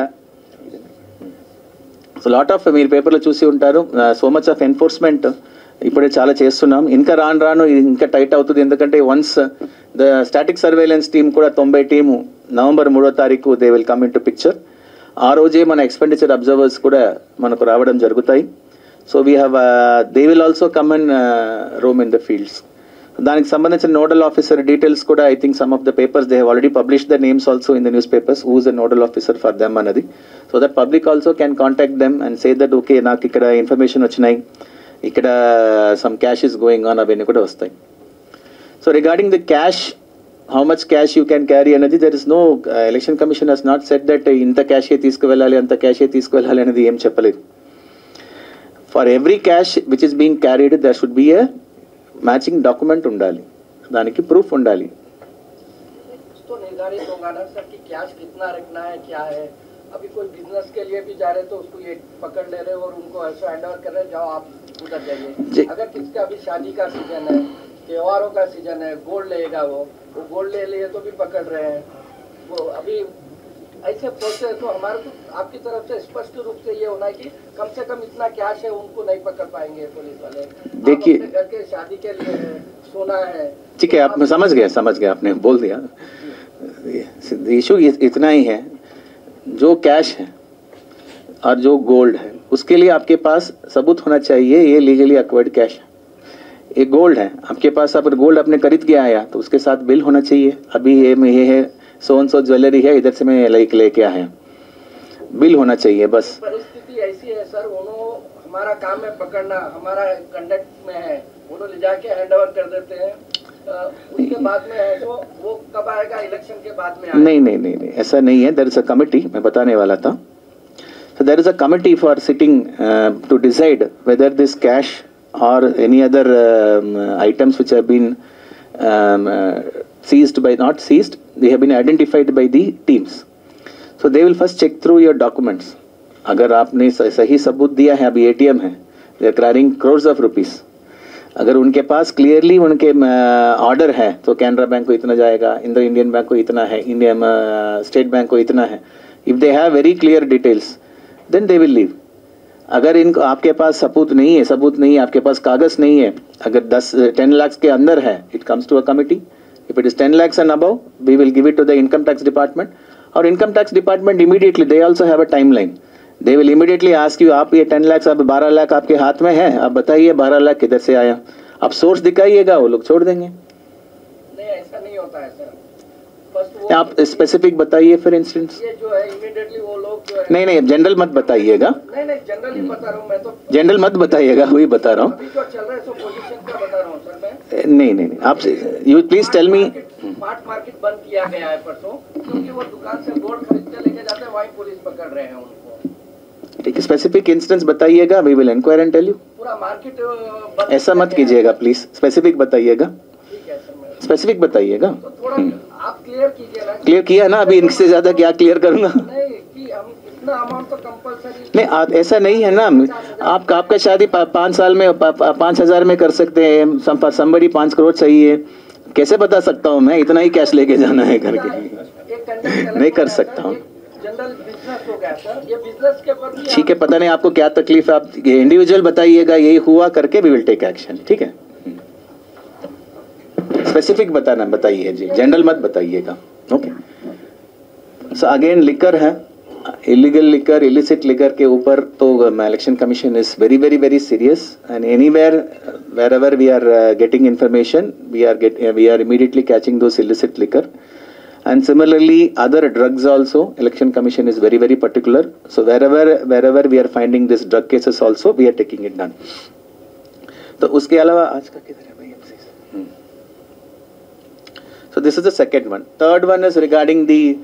సో లాట్ ఆఫ్ మీరు పేపర్లో చూసి ఉంటారు, సో మచ్ ఆఫ్ ఎన్ఫోర్స్మెంట్ ఇప్పుడే చాలా చేస్తున్నాం. ఇంకా రాను ఇంకా టైట్ అవుతుంది. ఎందుకంటే once the static surveillance team కూడా 90 టీము November 3వ తారీఖు they will come in to picture. ఆ రోజే మన ఎక్స్పెండిచర్ అబ్జర్వర్స్ కూడా మనకు రావడం జరుగుతాయి. So we have they will also come and Rome in the fields. దానికి సంబంధించిన నోడల్ ఆఫీసర్ డీటెయిల్స్ కూడా I think some of the papers they have already publish the names also in the news papers who is the nodal officer for them అన్నది. So that public also can contact them and say that okay నాకు ఇక్కడ information వచ్చినాయి, ఇక్కడ some cash is going on, అవన్నీ కూడా వస్తాయి. So regarding the cash, how much cash you can carry అనేది there is no, election commission has not set that ఇంత క్యాషే తీసుకువెళ్ళాలి అంత క్యాషే తీసుకువెళ్ళాలి అనేది ఏం చెప్పలేదు. For every cash which is being carried, there should be a matching document undali, దానికి proof undali. तो निर्धारित होगा ना सर कि कैश कितना रखना है, क्या है. अभी कोई बिजनेस के लिए भी जा रहे तो उसको ये पकड़ ले रहे और उनको ऐसा हैंड ओवर कर रहे, जाओ आप उधर जाइए. अगर किसका अभी शादी का सीजन है, त्योहारों का सीजन है, गोल्ड लेगा वो गोल्ड ले लिए तो भी पकड़ रहे हैं. वो अभी ऐसे प्रोसेस तो हमारे को आपकी तरफ से स्पष्ट रूप से ये होना है कि कम से कम इतना कैश है उनको नहीं पकड़ पाएंगे पुलिस वाले. देखिए घर के शादी के लिए है, सोना है. ठीक है, आप समझ गए, आपने बोल दिया. इशू इतना ही है, जो कैश है और जो गोल्ड है उसके लिए आपके पास सबूत होना चाहिए ये लीगली एक्वायर्ड कैश है. ये गोल्ड है आपके पास, आप गोल्ड आपने खरीद के आया तो उसके साथ बिल होना चाहिए. अभी ये है सो ज्वेलरी है, इधर से मैं लेके आया, बिल होना चाहिए बस. परिस्थिति ऐसी है सर, उन्होंने हमारा काम है पकड़ना, हमारा कंडक्ट में है, उन्होंने ले जाके हैंड ओवर कर देते हैं. उसके बाद में है तो वो कब आएगा, इलेक्शन के बाद में आएगा. नहीं ऐसा नहीं है. देयर इज अ कमिटी, मैं बताने वाला था. So there is a committee for sitting to decide whether this cash or any other items which have been seized by, not seized, they have been identified by the teams. So they will first check through your documents. अगर आपने सही सबूत दिया है, अभी ATM है, they are carrying crores of rupees. अगर उनके पास क्लियरली उनके ऑर्डर है तो कैनरा बैंक को इतना जाएगा, इंडियन बैंक को इतना है, इंडियन स्टेट बैंक को इतना है. If they have very clear details then they will leave. अगर इनको आपके पास सबूत नहीं है, आपके पास कागज नहीं है, अगर 10 lakhs के अंदर है, it comes to a committee. If it is 10 lakhs and above, we will give it to the income tax department. और income tax department immediately, they also have a timeline. They will immediately ask you, आप ये 10 lakhs, अब 12 लाख आपके हाथ में है, आप बताइए 12 लाख किधर से आया, आप सोर्स दिखाइएगा, वो लोग छोड़ देंगे. नहीं ऐसा नहीं होता है सर. आप स्पेसिफिक बताइए फिर इंस्टेंस. ये जो है इमीडिएटली वो लोग जो है, नहीं जनरल मत बताइएगा. नहीं जनरली बता रहा हूँ मैं तो. जनरल मत बताइएगा, वही बता रहा हूँ. अभी जो चल रहा है सो पोजीशन का बता रहा हूँ सर मैं. नहीं आप you please tell me. Smart market बंद किया गया है परसों, क्योंकि वो दुकान से गोल्ड खरीदते लेके जाते हैं, वहीं पुलिस पकड़ रहे हैं उनको. ठीक है, स्पेसिफिक इंस्टेंस बताइएगा, we will inquire and tell you. पूरा मार्केट ऐसा मत कीजिएगा प्लीज, स्पेसिफिक बताइएगा. ठीक है सर, स्पेसिफिक बताइएगा. तो थोड़ा आप क्लियर कीजिए ना. क्लियर किया ना, अभी इनसे ज्यादा क्या क्लियर करूंगा. नहीं कि हम इतना अमाउंट तो कंपलसरी नहीं ऐसा नहीं है ना. आपका शादी 5 साल में 5,000 में कर सकते हैं, somebody 5 करोड़ चाहिए, कैसे बता सकता हूँ मैं इतना ही कैश लेके जाना है करके. नहीं कर सकता हूँ. जनरल बिजनेस हो गया सर, ये बिजनेस के ऊपर भी ठीक है, पता नहीं आपको क्या तकलीफ है, आप इंडिविजुअल बताइएगा, यही हुआ करके वी विल टेक एक्शन. ठीक है, स्पेसिफिक बताइए जी, जनरल मत बताइएगा. ओके. सो अगेन लिकर है, इलीगल लिकर, इलिसिट लिकर के ऊपर तो election commission is very very very serious. And anywhere wherever we are getting information, we are immediately catching those illicit liquor. And similarly, other drugs also, Election Commission is very, very particular. So wherever we are finding this drug cases also, we are taking it down. तो उसके अलावा आज का किधर है भाई MCs? So this is the second one. Third one is regarding the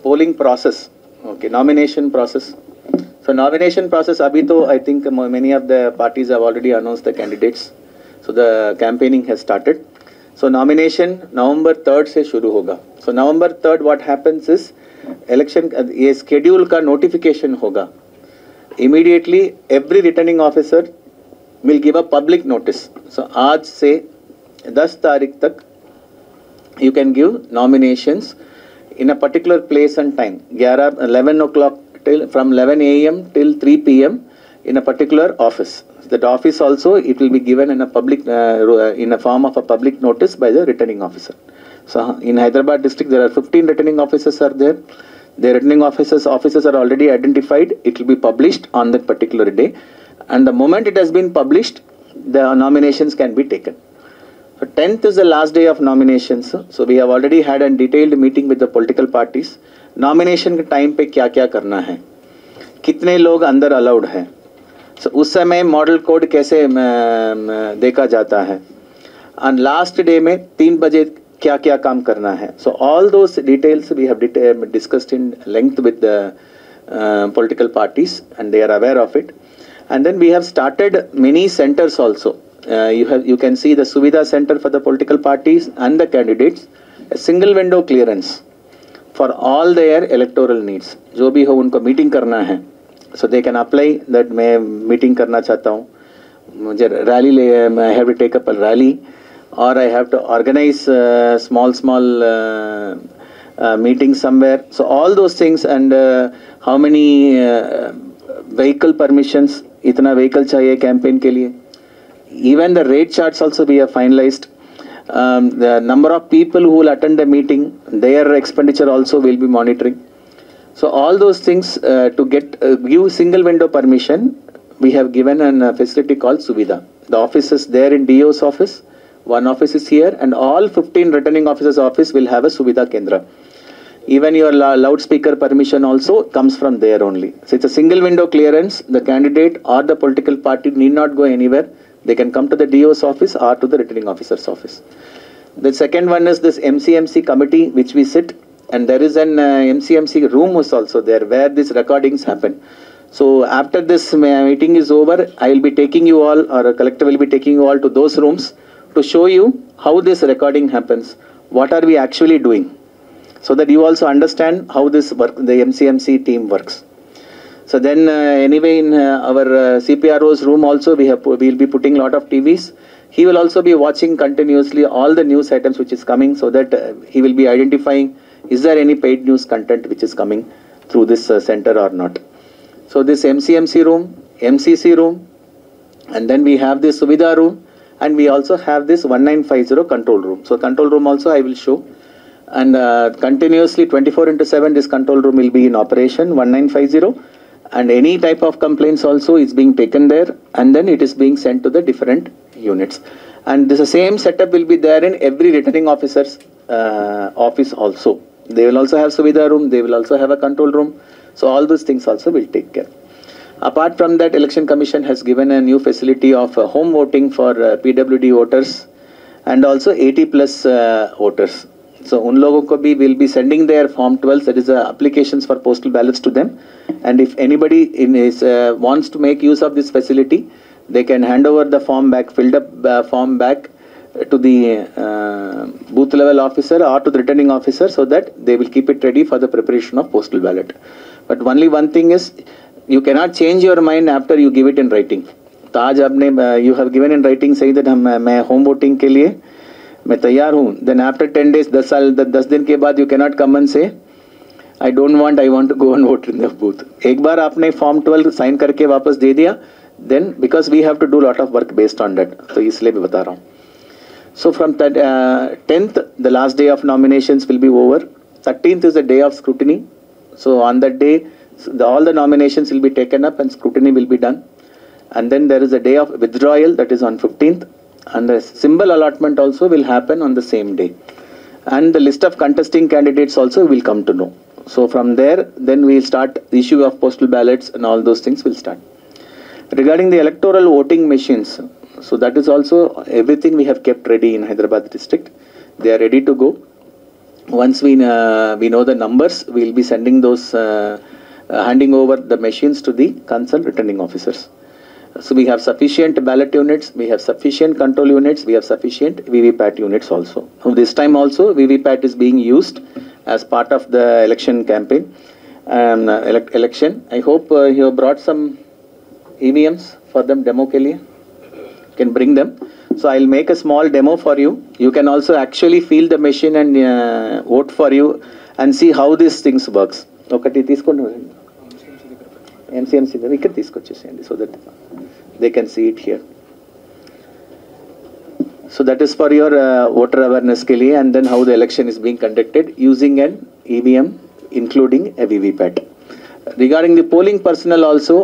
polling process. Okay, nomination process. So nomination process, abhi to I think many of the parties have already announced the candidates. So the campaigning has started. So nomination November 3rd से शुरू होगा. So November 3rd what happens is election ये schedule का notification होगा. Immediately every returning officer will give a public notice. So आज से 10 तारीख तक you can give nominations in a particular place and time. 11 o'clock till from 11 a.m. till 3 p.m. in a particular office. That office also it will be given in a public in a form of a public notice by the returning officer. So in Hyderabad district there are 15 returning officers are there. The returning officers are already identified. It will be published on that particular day, and the moment it has been published, the nominations can be taken. So 10th is the last day of nominations. So we have already had a detailed meeting with the political parties. Nomination के time पे क्या क्या करना है, कितने लोग अंदर allowed हैं, so उस समय मॉडल कोड कैसे देखा जाता है, and last day में 3 बजे क्या क्या काम करना है. So all those details we have discussed in length with the political parties, and they are aware of it. And then we have started many centers also. You can see the Suvidha Center for the political parties and the candidates, a single window clearance for all their electoral needs. जो भी हो उनको meeting करना है, so they can apply that मैं meeting करना चाहता हूँ, मुझे rally I have to take up a rally, or I have to organize small meeting somewhere. So all those things, and how many vehicle permissions, इतना vehicle चाहिए campaign के लिए. Even the rate charts also we have finalized. The number of people who will attend the meeting, their expenditure also will be monitoring. So all those things to give single window permission, we have given a facility called Suvidha. The office is there in DO's office, one office is here, and all 15 returning officers' office will have a Suvidha Kendra. Even your loudspeaker permission also comes from there only. So it's a single window clearance. The candidate or the political party need not go anywhere. They can come to the DO's office or to the returning officer's office. The second one is this MCMC committee which we sit, and there is an MCMC room is also there where these recordings happen. So after this meeting is over, I will be taking you all, or a collector will be taking you all to those rooms to show you how this recording happens, what are we actually doing, so that you also understand how this work, the MCMC team works. So then anyway in our CPRO's room also we will be putting a lot of TVs. He will also be watching continuously all the news items which is coming, so that he will be identifying is there any paid news content which is coming through this center or not. So this MCMC room, MCC room, and then we have this Suvidha room, and we also have this 1950 control room. So control room also I will show, and continuously 24/7 this control room will be in operation 1950. And any type of complaints also is being taken there, and then it is being sent to the different units. And this same setup will be there in every returning officer's office also. They will also have Suvidha room, they will also have a control room. So all those things also will take care. Apart from that, Election Commission has given a new facility of home voting for PWD voters and also 80 plus voters. So उन लोगों को भी will be sending their form 12, that is applications for postal ballots to them, and if anybody wants to make use of this facility, they can hand over the form back, filled up form back to the booth level officer or to the returning officer, so that they will keep it ready for the preparation of postal ballot. But only one thing is, you cannot change your mind after you give it in writing. तो आज आपने you have given in writing say that मैं home voting के लिए मैं तैयार हूँ, then after 10 days 10 दिन के बाद you cannot come and say I don't want, I want to go and vote in the booth. एक बार आपने form 12 साइन करके वापस दे दिया, then because we have to do lot of work based on that, तो इसलिए भी बता रहा हूँ. So from 10th, the last day of nominations will be over. 13th is the day of scrutiny. So on that day, all the nominations will be taken up and scrutiny will be done. And then there is a day of withdrawal, that is on 15th. And the symbol allotment also will happen on the same day. and the list of contesting candidates also will come to know. So from there, then we'll start the issue of postal ballots and all those things will start. Regarding the electoral voting machines, so that is also everything we have kept ready in Hyderabad district. They are ready to go. Once we know the numbers, we'll be sending those, handing over the machines to the concerned returning officers. So we have sufficient ballot units, we have sufficient control units, we have sufficient VVPAT units also. This time also VVPAT is being used as part of the election campaign, election. I hope you have brought some EVMs for them, demo ke liye. Can bring them. So I'll make a small demo for you. You can also actually feel the machine and vote for you and see how these things works. ఒకటి తీసుకోండి, MCMC ఇక్కడ తీసుకొచ్చేసేయండి, so that they can see it here. So that is for your voter awareness ke liye, and then how the election is being conducted using an EVM including a VVPAT. Regarding the polling personnel also,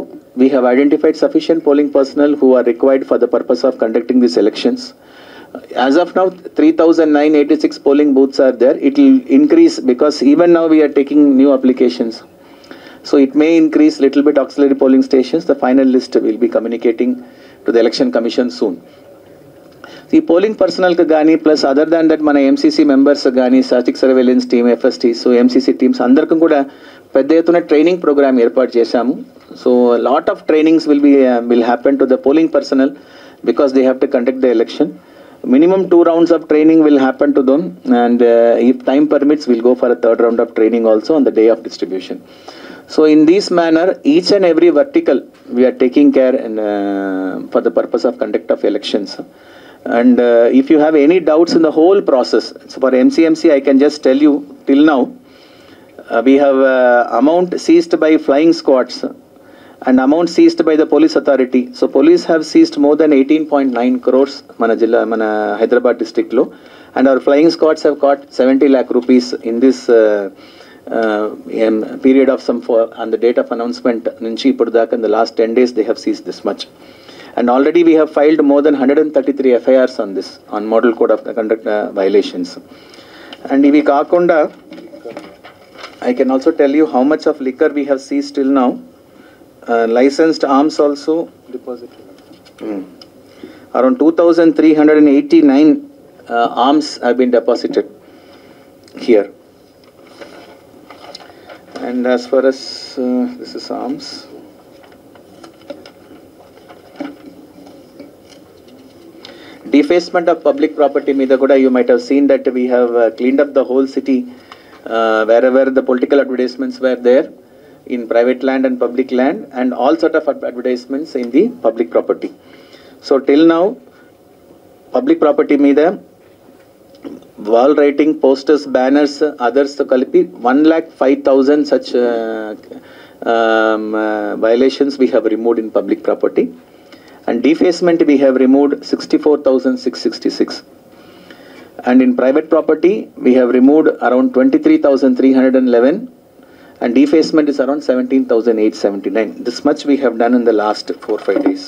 we have identified sufficient polling personnel who are required for the purpose of conducting these elections. As of now, 3,986 polling booths are there. It will increase because even now we are taking new applications. So it may increase little bit auxiliary polling stations. The final list will be communicating to the Election Commission soon. The polling personnel ka gani plus other than that mana MCC members gani, static surveillance team, FST, so MCC teams అందరికీ కూడా పెద్ద ఎత్తున training programme ఏర్పాటు చేశాము. So a lot of trainings will happen to the polling personnel because they have to conduct the election. Minimum 2 rounds of training will happen to them, and if time permits, we'll go for a 3rd round of training also on the day of distribution. So in this manner, each and every vertical we are taking care for the purpose of conduct of elections. And if you have any doubts in the whole process, so for MCMC, I can just tell you till now, we have amount seized by flying squads and amount seized by the police authority. So police have seized more than 18.9 crores mana Hyderabad district lo, and our flying squads have caught 70 lakh rupees in this period of on the date of announcement nunchi ippudu daaka in the last 10 days they have seized this much. And already we have filed more than 133 FIRs on this, on model code of conduct violations. And ivi kaakunda, I can also tell you how much of liquor we have seized till now. Licensed arms also deposited. Around 2,389 arms have been deposited here. And as far as this is arms. Defacement of public property mida kuda you might have seen that we have cleaned up the whole city wherever the political advertisements were there in private land and public land, and all sort of advertisements in the public property. So till now, public property mida wall writing, posters, banners, others to kalipi 1,05,000 such violations we have removed in public property. And defacement we have removed 64,666. And in private property we have removed around 23,311, and defacement is around 17,879. This much we have done in the last 4-5 days.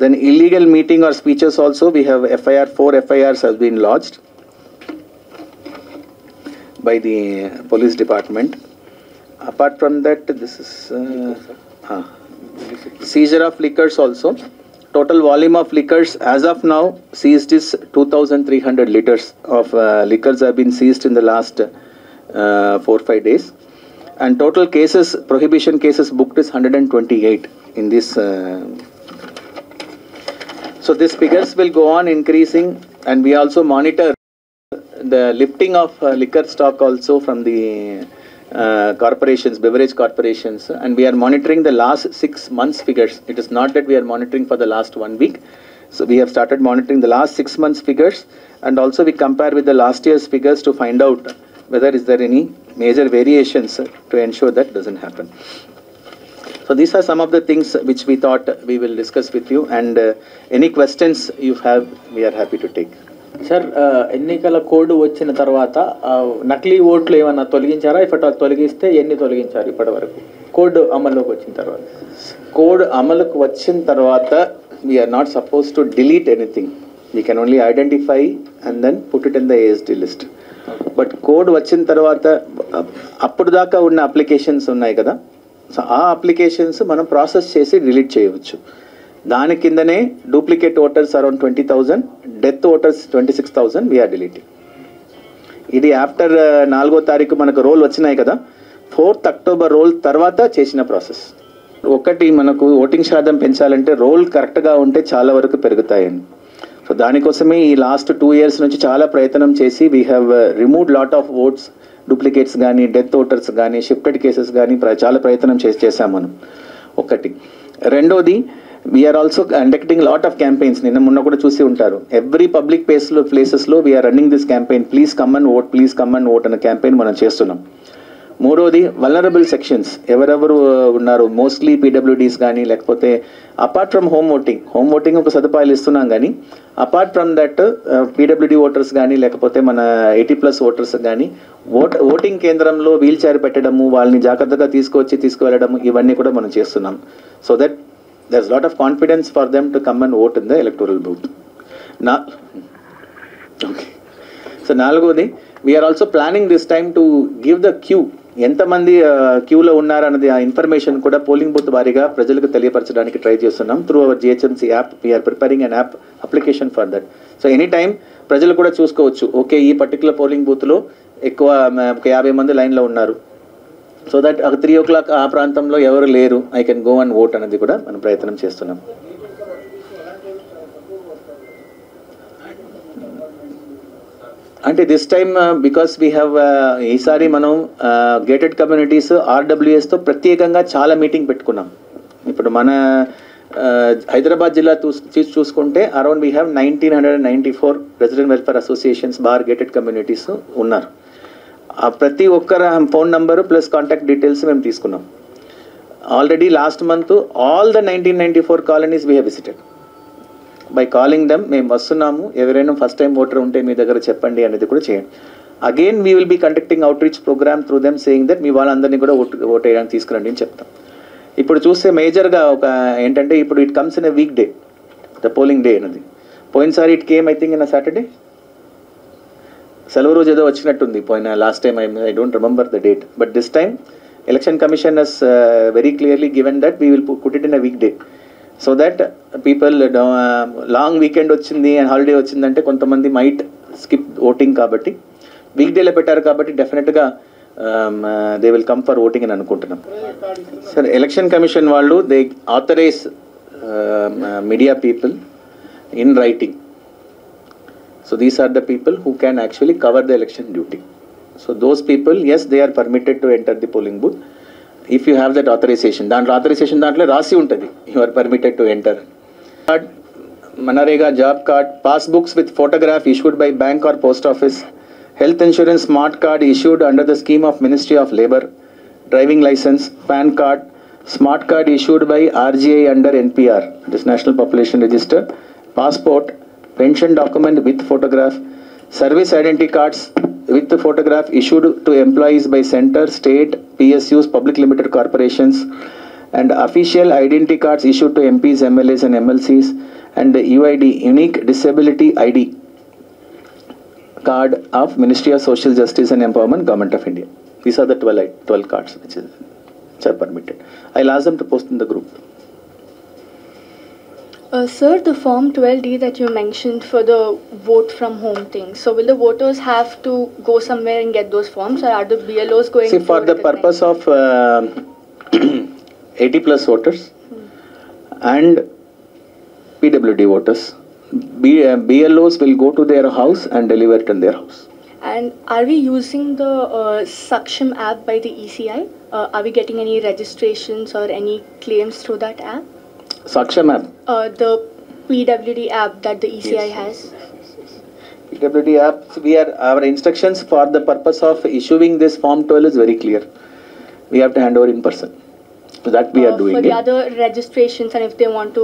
Then illegal meeting or speeches also, we have 4 FIRs has been lodged by the police department. Apart from that, this is seizure of liquors also. Total volume of liquors as of now seized is 2,300 liters of liquors have been seized in the last 4-5 days. And total cases, prohibition cases booked is 128 in this. So these figures will go on increasing, and we also monitor the lifting of liquor stock also from the corporations, beverage corporations, and we are monitoring the last 6 months figures. It is not that we are monitoring for the last 1 week. So we have started monitoring the last 6 months figures, and also we compare with the last year's figures to find out whether is there any major variations to ensure that doesn't happen. So these are some of the things which we thought we will discuss with you, and any questions you have, we are happy to take. Sir, ఎన్నికల code వచ్చిన తర్వాత నకిలీ ఓట్లు ఏమన్నా తొలగించారా? ఇప్పటి తొలగిస్తే ఎన్ని తొలగించారు ఇప్పటి వరకు కోడ్ అమల్లోకి వచ్చిన తర్వాత? కోడ్ అమలుకు వచ్చిన తర్వాత we are not supposed to delete anything. We can only identify and then put it in the ASD list. But code వచ్చిన తర్వాత అప్పుడు దాకా ఉన్న అప్లికేషన్స్ ఉన్నాయి కదా, సో ఆ అప్లికేషన్స్ మనం ప్రాసెస్ చేసి డిలీట్ చేయవచ్చు. దాని కిందనే duplicate voters around 20,000, death voters 26,000 we're deleting. ఇది ఆఫ్టర్ 4వ తారీఖు మనకు రోల్ వచ్చినాయి కదా, 4th అక్టోబర్ రోల్ తర్వాత చేసిన ప్రాసెస్. ఒకటి మనకు ఓటింగ్ శాతం పెంచాలంటే రోల్ కరెక్ట్గా ఉంటే చాలా వరకు పెరుగుతాయండి. సో దానికోసమే ఈ లాస్ట్ 2 years నుంచి చాలా ప్రయత్నం చేసి we have removed lot of votes, duplicates కానీ, డెత్ ఓటర్స్ కానీ, షిఫ్టెడ్ కేసెస్ కానీ చాలా ప్రయత్నం చేసాం మనం. ఒకటి. రెండోది, we're also conducting lot of campaigns. నిన్న మొన్న కూడా చూసి ఉంటారు. ఎవ్రీ పబ్లిక్ ప్లేసెస్లో we're running this campaign, please come and vote, please come and vote అనే క్యాంపెయిన్ మనం చేస్తున్నాం. మూడోది, వల్నరబుల్ సెక్షన్స్ ఎవరెవరు ఉన్నారు, మోస్ట్లీ పీడబ్ల్యూడీస్ కానీ, లేకపోతే అపార్ట్ ఫ్రమ్ హోమ్ ఓటింగ్ ఒక సదుపాయాలు ఇస్తున్నాం కానీ, apart from that PWD voters కానీ, లేకపోతే మన 80+ ఓటర్స్ కానీ ఓటింగ్ కేంద్రంలో వీల్ చైర్ పెట్టడము, వాళ్ళని జాగ్రత్తగా తీసుకువెళ్ళడము, ఇవన్నీ కూడా మనం చేస్తున్నాం. So that there is lot of confidence for them to come and vote in the electoral booth. Okay. So నాలుగోది, we are also planning this time to give the queue, ఎంతమంది క్యూలో ఉన్నారన్నది ఆ ఇన్ఫర్మేషన్ కూడా పోలింగ్ బూత్ వారీగా ప్రజలకు తెలియపరచడానికి try చేస్తున్నాం. Through our GHMC app we're preparing an app application for that. So any time ప్రజలు కూడా చూసుకోవచ్చు, ఓకే ఈ పర్టికులర్ పోలింగ్ బూత్లో ఎక్కువ 50 మంది లైన్లో ఉన్నారు, సో దట్ 3 o'clock ఆ ప్రాంతంలో ఎవరు లేరు, I can go and vote అనేది కూడా మనం ప్రయత్నం చేస్తున్నాం. అంటే this time because we have ఈసారి మనం గేటెడ్ కమ్యూనిటీస్ RWSతో ప్రత్యేకంగా చాలా మీటింగ్ పెట్టుకున్నాం. ఇప్పుడు మన హైదరాబాద్ జిల్లా చూసుకుంటే around we have 1994 resident welfare associations bar gated communities ఉన్నారు. ప్రతి ఒక్కరు phone number plus contact details మేము తీసుకున్నాం. Already last month all the 1994 colonies we have visited. By calling them, మేము వస్తున్నాము, ఎవరైనా ఫస్ట్ టైం ఓటర్ ఉంటే మీ దగ్గర చెప్పండి అనేది కూడా చేయండి. Again we will be conducting outreach program through them saying that మీ వాళ్ళందరినీ కూడా ఓట్ వేయడానికి తీసుకురండి అని చెప్తాం. ఇప్పుడు చూస్తే మేజర్గా ఒక ఏంటంటే, ఇప్పుడు it comes in a week day, the polling day అనేది. పోయినసారి it came I think in a Saturday, సెలవు రోజు ఏదో వచ్చినట్టుంది పోయిన last time, I don't remember the date. But this time election commission has very clearly given that we will put it in a week day. So that people long weekend వచ్చింది and holiday వచ్చిందంటే కొంతమంది might skip voting, కాబట్టి week డేలో పెట్టారు కాబట్టి డెఫినెట్గా they will come for voting అని అనుకుంటున్నాం. సార్, ఎలక్షన్ కమిషన్ వాళ్ళు they authorize media people in writing. So these are the people who can actually cover the election duty. So those people, yes, they are permitted to enter the polling booth if you have that authorization. దాంట్లో రాసి ఉంటుంది, you are permitted to enter. Manarega job card, passbooks with photograph issued by bank or post office, health insurance smart card issued under the scheme of Ministry of Labour, driving license, PAN card, smart card issued by RGI under NPR, this National Population Register, passport, pension document with photograph, service identity cards with the photograph issued to employees by center, state, PSUs, public limited corporations, and official identity cards issued to MPs, MLAs and MLCs, and UID, unique disability ID card of Ministry of Social Justice and Empowerment, Government of India. These are the 12 cards which are permitted. I'll ask them to post in the group. Sir, the Form 12D that you mentioned for the vote from home thing, so will the voters have to go somewhere and get those forms, or are the BLOs going to... See, for the purpose of 80+ voters and PWD voters, BLOs will go to their house and deliver it in their house. And are we using the Saksham app by the ECI? Are we getting any registrations or any claims through that app? Saksham app? The PWD app that the ECI has. PWD app, our instructions for the purpose of issuing this Form 12 is very clear. We have to hand over in person. So that we are doing for the other registrations, and if they want to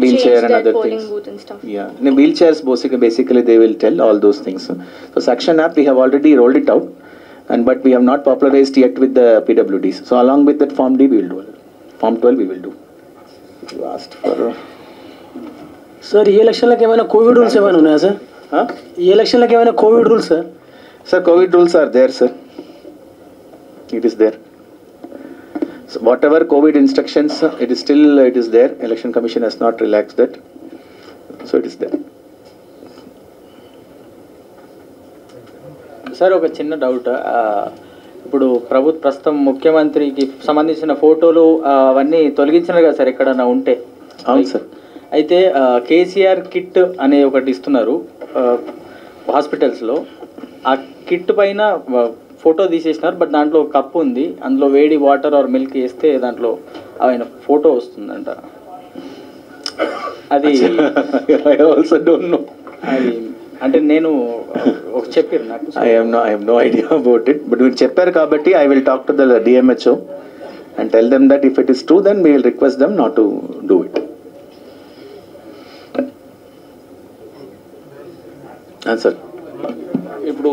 wheelchair change and their other polling things. booth and stuff. Yeah, in wheelchairs basically they will tell all those things. So Saksham app we have already rolled it out, but we have not popularized yet with the PWDs. So along with that Form D we will do. Form 12 we will do. You asked for sir ఈ ఎలక్షన్లకు ఏమైనా Covid rules ఏమైనా ఉన్నాయా sir? ఈ ఎలక్షన్లకు ఏమైనా Covid rules sir? Sir, COVID rules are there, sir. It is there. So whatever COVID instructions, it is there. Election Commission has not relaxed that. So it is there. Sir ఒక చిన్న doubt, ఇప్పుడు ప్రస్తుతం ముఖ్యమంత్రికి సంబంధించిన ఫోటోలు అవన్నీ తొలగించినారు కదా sir ఎక్కడన్నా ఉంటే? అవును సార్. అయితే కేసీఆర్ కిట్ అనే ఒకటి ఇస్తున్నారు హాస్పిటల్స్లో. ఆ కిట్ పైన ఫోటో తీసేసినారు, బట్ దాంట్లో కప్పు ఉంది, అందులో వేడి వాటర్ ఆర్ మిల్క్ వేస్తే దాంట్లో ఆయన ఫోటో వస్తుందంట. అది I also don't know. అది అంటే నేను చెప్పారు నాకు. I have no idea about it. But మీరు చెప్పారు కాబట్టి I will talk to the DMHO and tell them that if it is true, then we will request them not to do it. Answer. ఇప్పుడు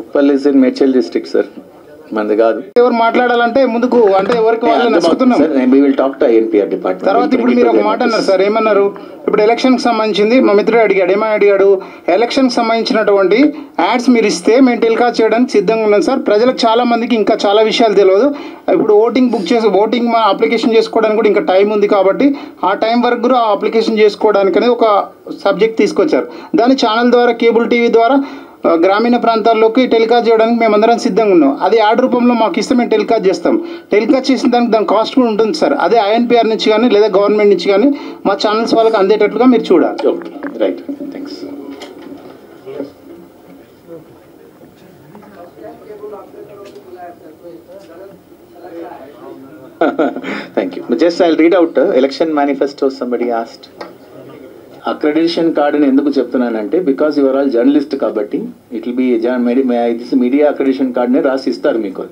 Uppal is in Medchal district, sir. మంది కాదు. ఎవరు మాట్లాడాలంటే ముందుకు అంటే ఎవరికి వాళ్ళు నచ్చుతున్నాం. We will talk to INPR department. తర్వాత ఇప్పుడు మీరు ఒక మాట అన్నారు సార్, ఏమన్నారు? ఇప్పుడు ఎలక్షన్కి సంబంధించింది మా మిత్రుడు అడిగాడు, ఏమని అడిగాడు? ఎలక్షన్కి సంబంధించినటువంటి యాడ్స్ మీరు ఇస్తే మేము టెలికాస్ట్ చేయడానికి సిద్ధంగా ఉన్నాం సార్. ప్రజలకు చాలా మందికి ఇంకా చాలా విషయాలు తెలియదు. ఇప్పుడు ఓటింగ్ మా అప్లికేషన్ చేసుకోవడానికి కూడా ఇంకా టైం ఉంది కాబట్టి ఆ టైం వరకు కూడా ఆ అప్లికేషన్ చేసుకోవడానికి అనేది ఒక సబ్జెక్ట్ తీసుకొచ్చారు. దాన్ని ఛానల్ ద్వారా, కేబుల్ టీవీ ద్వారా గ్రామీణ ప్రాంతాల్లోకి టెలికాస్ట్ చేయడానికి మేమందరం సిద్ధంగా ఉన్నాం. అది యాడ్ రూపంలో మాకు ఇస్తే మేము టెలికాస్ట్ చేస్తాం. టెలికాస్ట్ చేసిన దాని కాస్ట్ కూడా ఉంటుంది సార్. అదే INPR నుంచి కానీ లేదా గవర్నమెంట్ నుంచి కానీ మా ఛానల్స్ వాళ్ళకి అందేటట్లుగా మీరు చూడాలి. Okay, right, thanks. Thank you. Just I'll read out election manifesto somebody asked. Accreditation card అని ఎందుకు చెప్తున్నానంటే బికాస్ యువర్ ఆల్ జర్నలిస్ట్ కాబట్టి it will be media accreditation కార్డ్నే రాసి ఇస్తారు మీకు.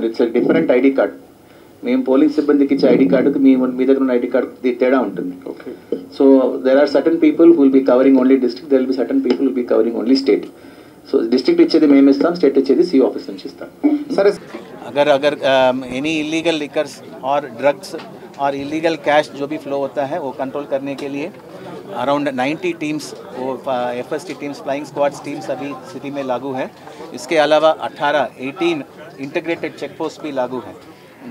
It's different ID card. మేము పోలింగ్ సిబ్బందికి ఇచ్చే ఐడి కార్డుకి మీ దగ్గర ఉన్న ఐడి కార్డు తేడా ఉంటుంది. Okay. So there are certain people will be covering only district, there will be certain people will be covering only state. So district ఇచ్చేది మేము ఇస్తాం, స్టేట్ ఇచ్చేది CO ఆఫీస్ నుంచి ఇస్తాం. సరే. अगर एनी इलीगल लिकर्स और ड्रग्स और इलीगल कैश जो भी फ्लो होता है वो कंट्रोल करने के लिए अराउंड 90 टीम्स, वो FST teams, flying squads teams अभी सिटी में लागू है. इसके अलावा 18 इंटीग्रेटेड चेक पोस्ट भी लागू है.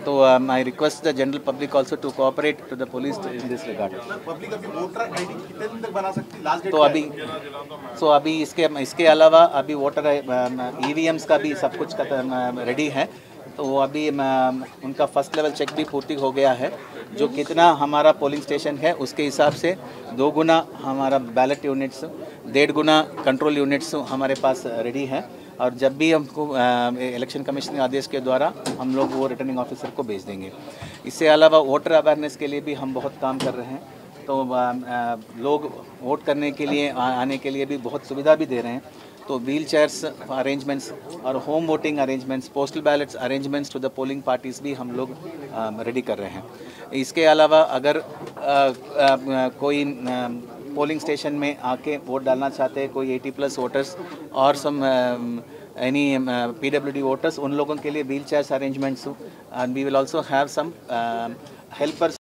तो I request the general public also to cooperate to the police in this regard. Public अभी वोटर आईडी कितने दिन तक बना सकती है? लास्ट डेट तो अभी इसके अलावा अभी वोटर EVMs का भी सब कुछ रेडी है. तो वो अभी उनका फर्स्ट लेवल चेक भी पूर्ति हो गया है. जो कितना हमारा पोलिंग स्टेशन है उसके हिसाब से 2 गुना हमारा बैलेट यूनिट्स, 1.5 गुना कंट्रोल यूनिट्स हमारे पास रेडी है. और जब भी हमको इलेक्शन कमीशन के आदेश के द्वारा हम लोग वो रिटर्निंग ऑफिसर को भेज देंगे. इससे अलावा वोटर अवेयरनेस के लिए भी हम बहुत काम कर रहे हैं. तो लोग वोट करने के लिए आने के लिए भी बहुत सुविधा भी दे रहे हैं. तो व्हील चेयर्स अरेंजमेंट्स और home voting arrangements, postal ballots arrangements to the polling parties भी हम लोग रेडी कर रहे हैं. इसके अलावा अगर कोई पोलिंग स्टेशन में आके वोट डालना चाहते हैं, कोई 80+ वोटर्स और सम एनी PWD वोटर्स, उन लोगों के लिए wheel chairs arrangements, and we will also have some helpers